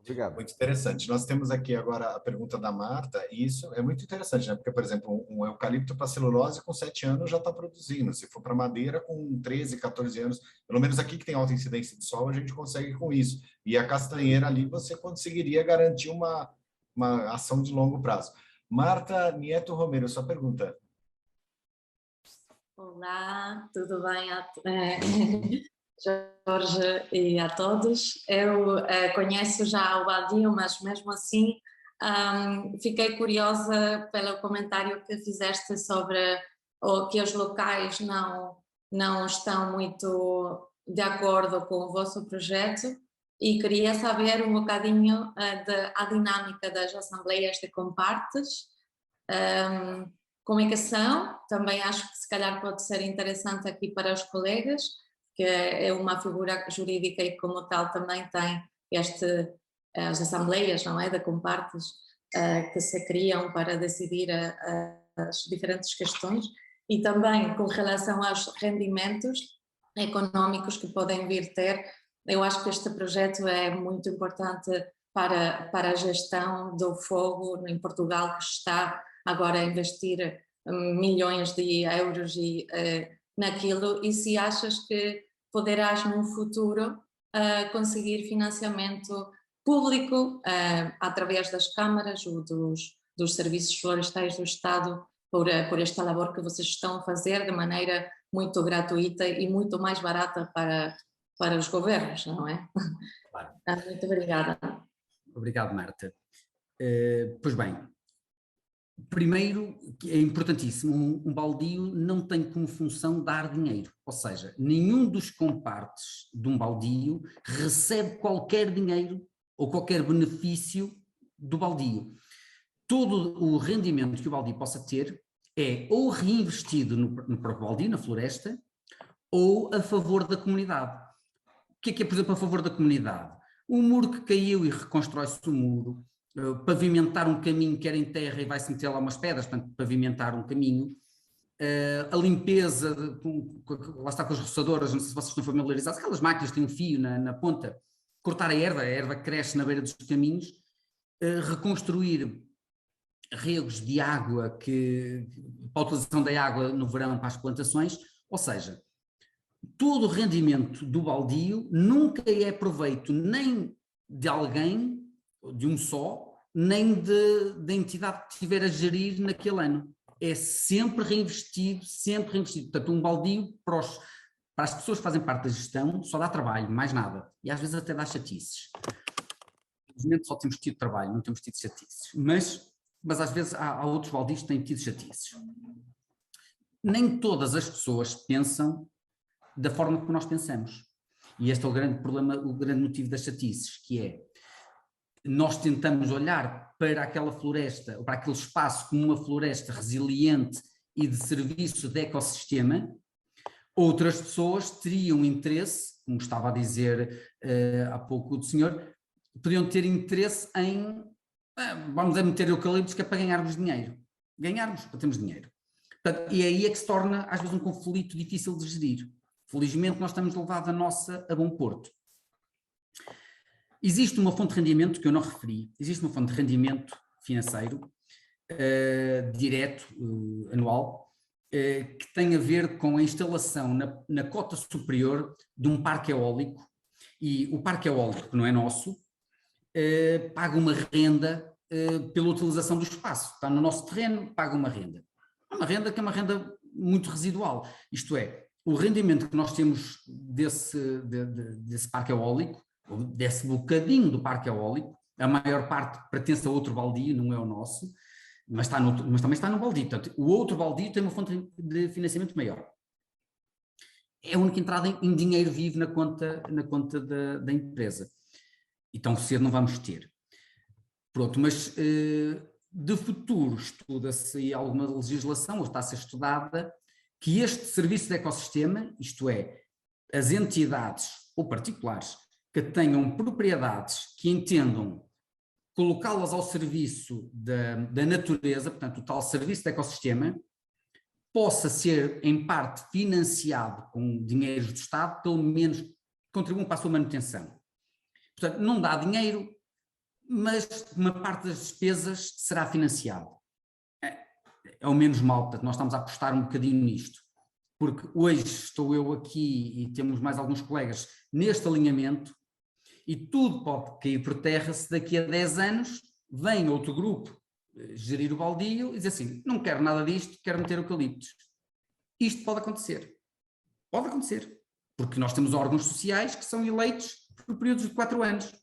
Obrigado. Muito interessante. Nós temos aqui agora a pergunta da Marta, e isso é muito interessante, né? Porque, por exemplo, um eucalipto para celulose com 7 anos já está produzindo. Se for para madeira, com 13, 14 anos, pelo menos aqui que tem alta incidência de sol, a gente consegue com isso. E a castanheira ali, você conseguiria garantir uma ação de longo prazo. Marta Nieto Romero, sua pergunta. Olá, tudo bem? Jorge e a todos. Eu conheço já o Baldio, mas mesmo assim fiquei curiosa pelo comentário que fizeste sobre que os locais não estão muito de acordo com o vosso projeto e queria saber um bocadinho a dinâmica das assembleias de compartes, como é que são, também acho que se calhar pode ser interessante aqui para os colegas, que é uma figura jurídica e como tal também tem as assembleias, não é, de compartes que se criam para decidir as diferentes questões e também com relação aos rendimentos económicos que podem vir ter. Eu acho que este projeto é muito importante para a gestão do fogo em Portugal, que está agora a investir milhões de euros naquilo, e se achas que poderás no futuro conseguir financiamento público através das câmaras ou dos serviços florestais do Estado por esta labor que vocês estão a fazer de maneira muito gratuita e muito mais barata para os governos, não é? Claro. Muito obrigada. Obrigado, Marta. Pois bem, primeiro, é importantíssimo, um baldio não tem como função dar dinheiro, ou seja, nenhum dos compartes de um baldio recebe qualquer dinheiro ou qualquer benefício do baldio. Todo o rendimento que o baldio possa ter é ou reinvestido no próprio baldio, na floresta, ou a favor da comunidade. O que é, por exemplo, a favor da comunidade? Um muro que caiu e reconstrói-se o muro, pavimentar um caminho que era em terra e vai-se meter lá umas pedras, portanto, pavimentar um caminho, a limpeza, lá está com as roçadoras, não sei se vocês estão familiarizados, aquelas máquinas que têm um fio na ponta, cortar a erva cresce na beira dos caminhos, reconstruir regos de água para a utilização da água no verão para as plantações, ou seja, todo o rendimento do baldio nunca é proveito nem de alguém, de um só, nem da entidade que estiver a gerir naquele ano. É sempre reinvestido, sempre reinvestido. Portanto, um baldio para as pessoas que fazem parte da gestão só dá trabalho, mais nada. E às vezes até dá chatices. Infelizmente só temos tido trabalho, não temos tido chatices. Mas às vezes há outros baldios que têm tido chatices. Nem todas as pessoas pensam da forma que nós pensamos. E este é o grande problema, o grande motivo das chatices, que é nós tentamos olhar para aquela floresta, ou para aquele espaço como uma floresta resiliente e de serviço de ecossistema. Outras pessoas teriam interesse, como estava a dizer há pouco o senhor, podiam ter interesse em, vamos a meter eucaliptos que é para ganharmos dinheiro. Ganharmos para termos dinheiro. Portanto, e aí é que se torna às vezes um conflito difícil de gerir. Felizmente nós estamos levados a nossa a bom porto. Existe uma fonte de rendimento que eu não referi, existe uma fonte de rendimento financeiro direto, anual, que tem a ver com a instalação na cota superior de um parque eólico, e o parque eólico, que não é nosso, paga uma renda pela utilização do espaço, está no nosso terreno, paga uma renda. Uma renda que é uma renda muito residual, isto é, o rendimento que nós temos desse parque eólico, desse bocadinho do parque eólico, a maior parte pertence a outro baldio, não é o nosso, mas também está no baldio. Portanto, o outro baldio tem uma fonte de financiamento maior. É a única entrada em dinheiro vivo na conta da empresa. E tão cedo não vamos ter. Pronto, mas de futuro estuda-se alguma legislação, ou está a ser estudada, que este serviço de ecossistema, isto é, as entidades ou particulares que tenham propriedades que entendam colocá-las ao serviço da natureza, portanto, o tal serviço de ecossistema, possa ser, em parte, financiado com dinheiros do Estado, pelo menos contribuam para a sua manutenção. Portanto, não dá dinheiro, mas uma parte das despesas será financiada. É o menos mal, portanto, nós estamos a apostar um bocadinho nisto, porque hoje estou eu aqui e temos mais alguns colegas neste alinhamento, e tudo pode cair por terra se daqui a 10 anos vem outro grupo gerir o baldio e dizer assim, não quero nada disto, quero meter eucaliptos. Isto pode acontecer, porque nós temos órgãos sociais que são eleitos por períodos de 4 anos.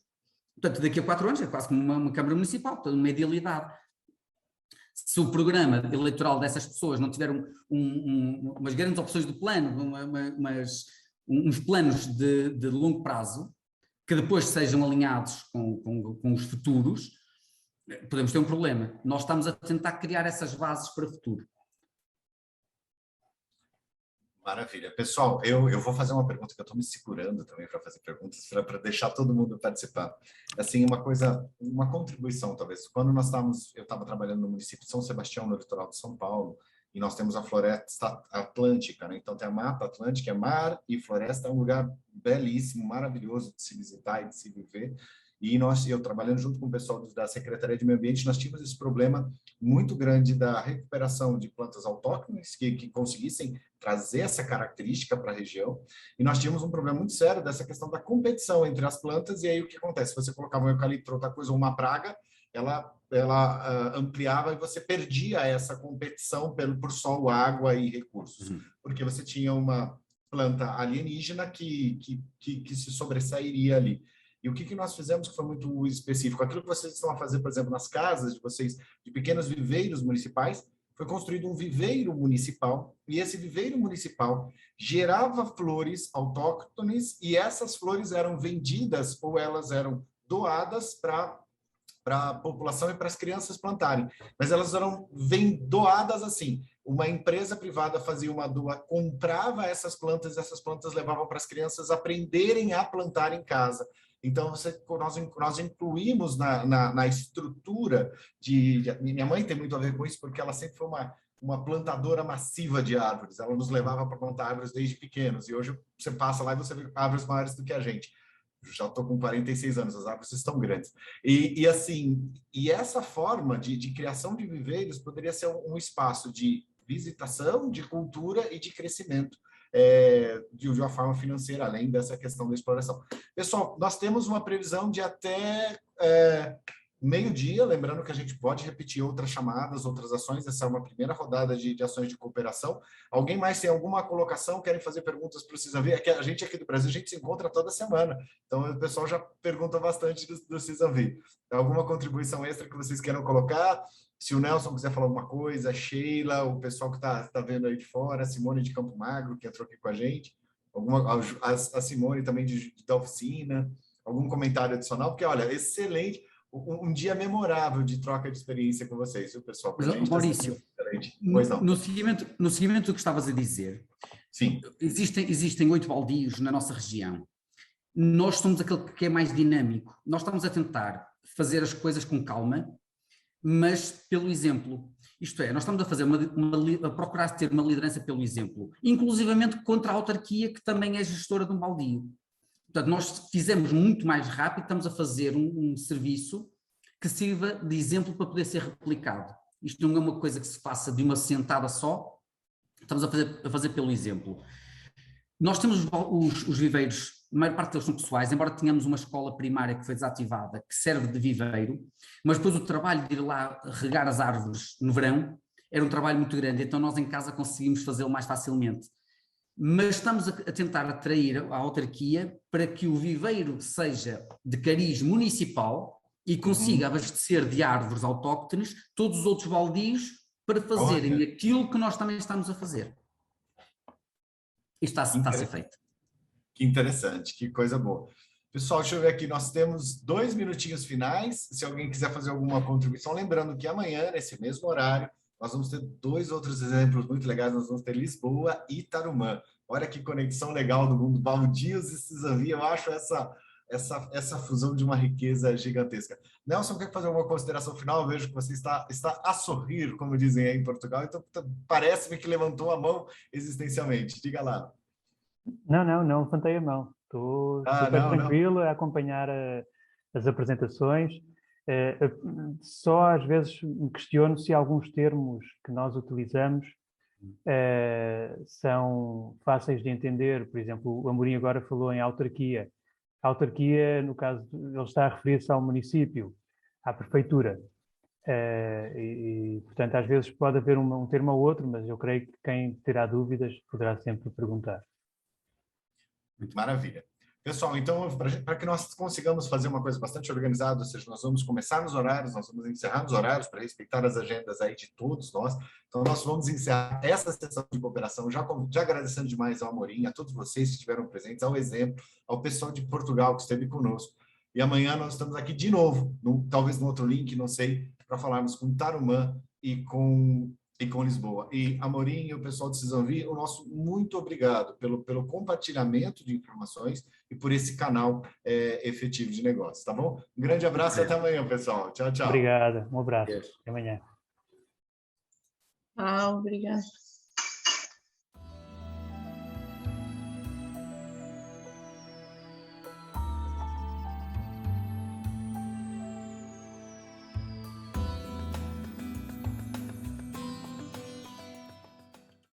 Portanto, daqui a 4 anos é quase como uma Câmara Municipal, portanto, uma idealidade. Se o programa eleitoral dessas pessoas não tiver umas grandes opções de plano, uns planos de longo prazo, que depois sejam alinhados com os futuros, podemos ter um problema. Nós estamos a tentar criar essas bases para o futuro. Maravilha. Pessoal, eu vou fazer uma pergunta que eu estou me segurando também para fazer perguntas, para deixar todo mundo participar. Assim, uma contribuição, talvez. Quando eu estava trabalhando no município de São Sebastião, no litoral de São Paulo, e nós temos a floresta atlântica, né? Então tem a Mata Atlântica, é mar e floresta, é um lugar belíssimo, maravilhoso de se visitar e de se viver. E eu trabalhando junto com o pessoal da Secretaria de Meio Ambiente, nós tínhamos esse problema muito grande da recuperação de plantas autóctones que conseguissem trazer essa característica para a região. E nós tínhamos um problema muito sério dessa questão da competição entre as plantas. E aí o que acontece? Se você colocava um eucalipto, outra coisa, ou uma praga, ela ampliava e você perdia essa competição por sol, água e recursos. Porque você tinha uma planta alienígena que se sobressairia ali. E o que nós fizemos que foi muito específico? Aquilo que vocês estão a fazer, por exemplo, nas casas de vocês, de pequenos viveiros municipais, foi construído um viveiro municipal, e esse viveiro municipal gerava flores autóctones, e essas flores eram vendidas ou elas eram doadas para a população e para as crianças plantarem. Mas elas eram doadas assim. Uma empresa privada fazia uma doa, comprava essas plantas levavam para as crianças aprenderem a plantar em casa. Então, nós incluímos na estrutura minha mãe tem muito a ver com isso, porque ela sempre foi uma plantadora massiva de árvores. Ela nos levava para plantar árvores desde pequenos. E hoje você passa lá e você vê árvores maiores do que a gente. Eu já estou com 46 anos, as árvores estão grandes. E essa forma de criação de viveiros poderia ser um espaço de visitação, de cultura e de crescimento. De uma forma financeira, além dessa questão da exploração. Pessoal, nós temos uma previsão de até meio-dia, lembrando que a gente pode repetir outras chamadas, outras ações, essa é uma primeira rodada de ações de cooperação. Alguém mais tem alguma colocação, querem fazer perguntas, precisa ver? É que a gente aqui do Brasil, a gente se encontra toda semana, então o pessoal já pergunta bastante do CISAMV. Alguma contribuição extra que vocês queiram colocar? Se o Nelson quiser falar alguma coisa, Sheila, o pessoal que está vendo aí de fora, a Simone de Campo Magro, que entrou aqui com a gente, a Simone também da oficina, algum comentário adicional, porque, olha, excelente, um dia memorável de troca de experiência com vocês, viu, pessoal? Mas, Maurício, no seguimento do que estavas a dizer, sim, existem 8 baldios na nossa região. Nós somos aquele que é mais dinâmico. Nós estamos a tentar fazer as coisas com calma, mas pelo exemplo. Isto é, nós estamos a fazer a procurar ter uma liderança pelo exemplo, inclusivamente contra a autarquia, que também é gestora de um baldio. Portanto, nós fizemos muito mais rápido, estamos a fazer um serviço que sirva de exemplo para poder ser replicado. Isto não é uma coisa que se faça de uma sentada só, estamos a fazer pelo exemplo. Nós temos os viveiros, a maior parte deles são pessoais, embora tenhamos uma escola primária que foi desativada, que serve de viveiro, mas depois o trabalho de ir lá regar as árvores no verão era um trabalho muito grande, então nós em casa conseguimos fazê-lo mais facilmente. Mas estamos a tentar atrair a autarquia para que o viveiro seja de cariz municipal e consiga abastecer de árvores autóctones todos os outros baldios para fazerem aquilo que nós também estamos a fazer. Isto está a ser feito. Que interessante, que coisa boa. Pessoal, deixa eu ver aqui, nós temos 2 minutinhos finais, se alguém quiser fazer alguma contribuição, lembrando que amanhã, nesse mesmo horário, nós vamos ter 2 outros exemplos muito legais, nós vamos ter Lisboa e Tarumã. Olha que conexão legal do mundo, baldios e CISAMV, eu acho essa essa fusão de uma riqueza gigantesca. Nelson, quer fazer alguma consideração final? Eu vejo que você está a sorrir, como dizem aí em Portugal, então parece-me que levantou a mão existencialmente. Diga lá. Não levantei a mão. Estou super tranquilo a acompanhar as apresentações. Só às vezes me questiono se alguns termos que nós utilizamos são fáceis de entender. Por exemplo, o Amorim agora falou em autarquia. A autarquia, no caso, ele está a referir-se ao município, à prefeitura. Portanto, às vezes pode haver um termo ou outro, mas eu creio que quem terá dúvidas poderá sempre perguntar. Muito maravilha. Pessoal, então, para que nós consigamos fazer uma coisa bastante organizada, ou seja, nós vamos começar nos horários, nós vamos encerrar nos horários para respeitar as agendas aí de todos nós. Então, nós vamos encerrar essa sessão de cooperação, já agradecendo demais ao Amorim, a todos vocês que estiveram presentes, ao exemplo, ao pessoal de Portugal que esteve conosco. E amanhã nós estamos aqui de novo, talvez no outro link, não sei, para falarmos com Tarumã e com Lisboa. E Amorim e o pessoal de Cisãovi, o nosso muito obrigado pelo compartilhamento de informações e por esse canal efetivo de negócios, tá bom? Um grande abraço e até amanhã, pessoal. Tchau, tchau. Obrigado, um abraço. Até amanhã. Obrigado.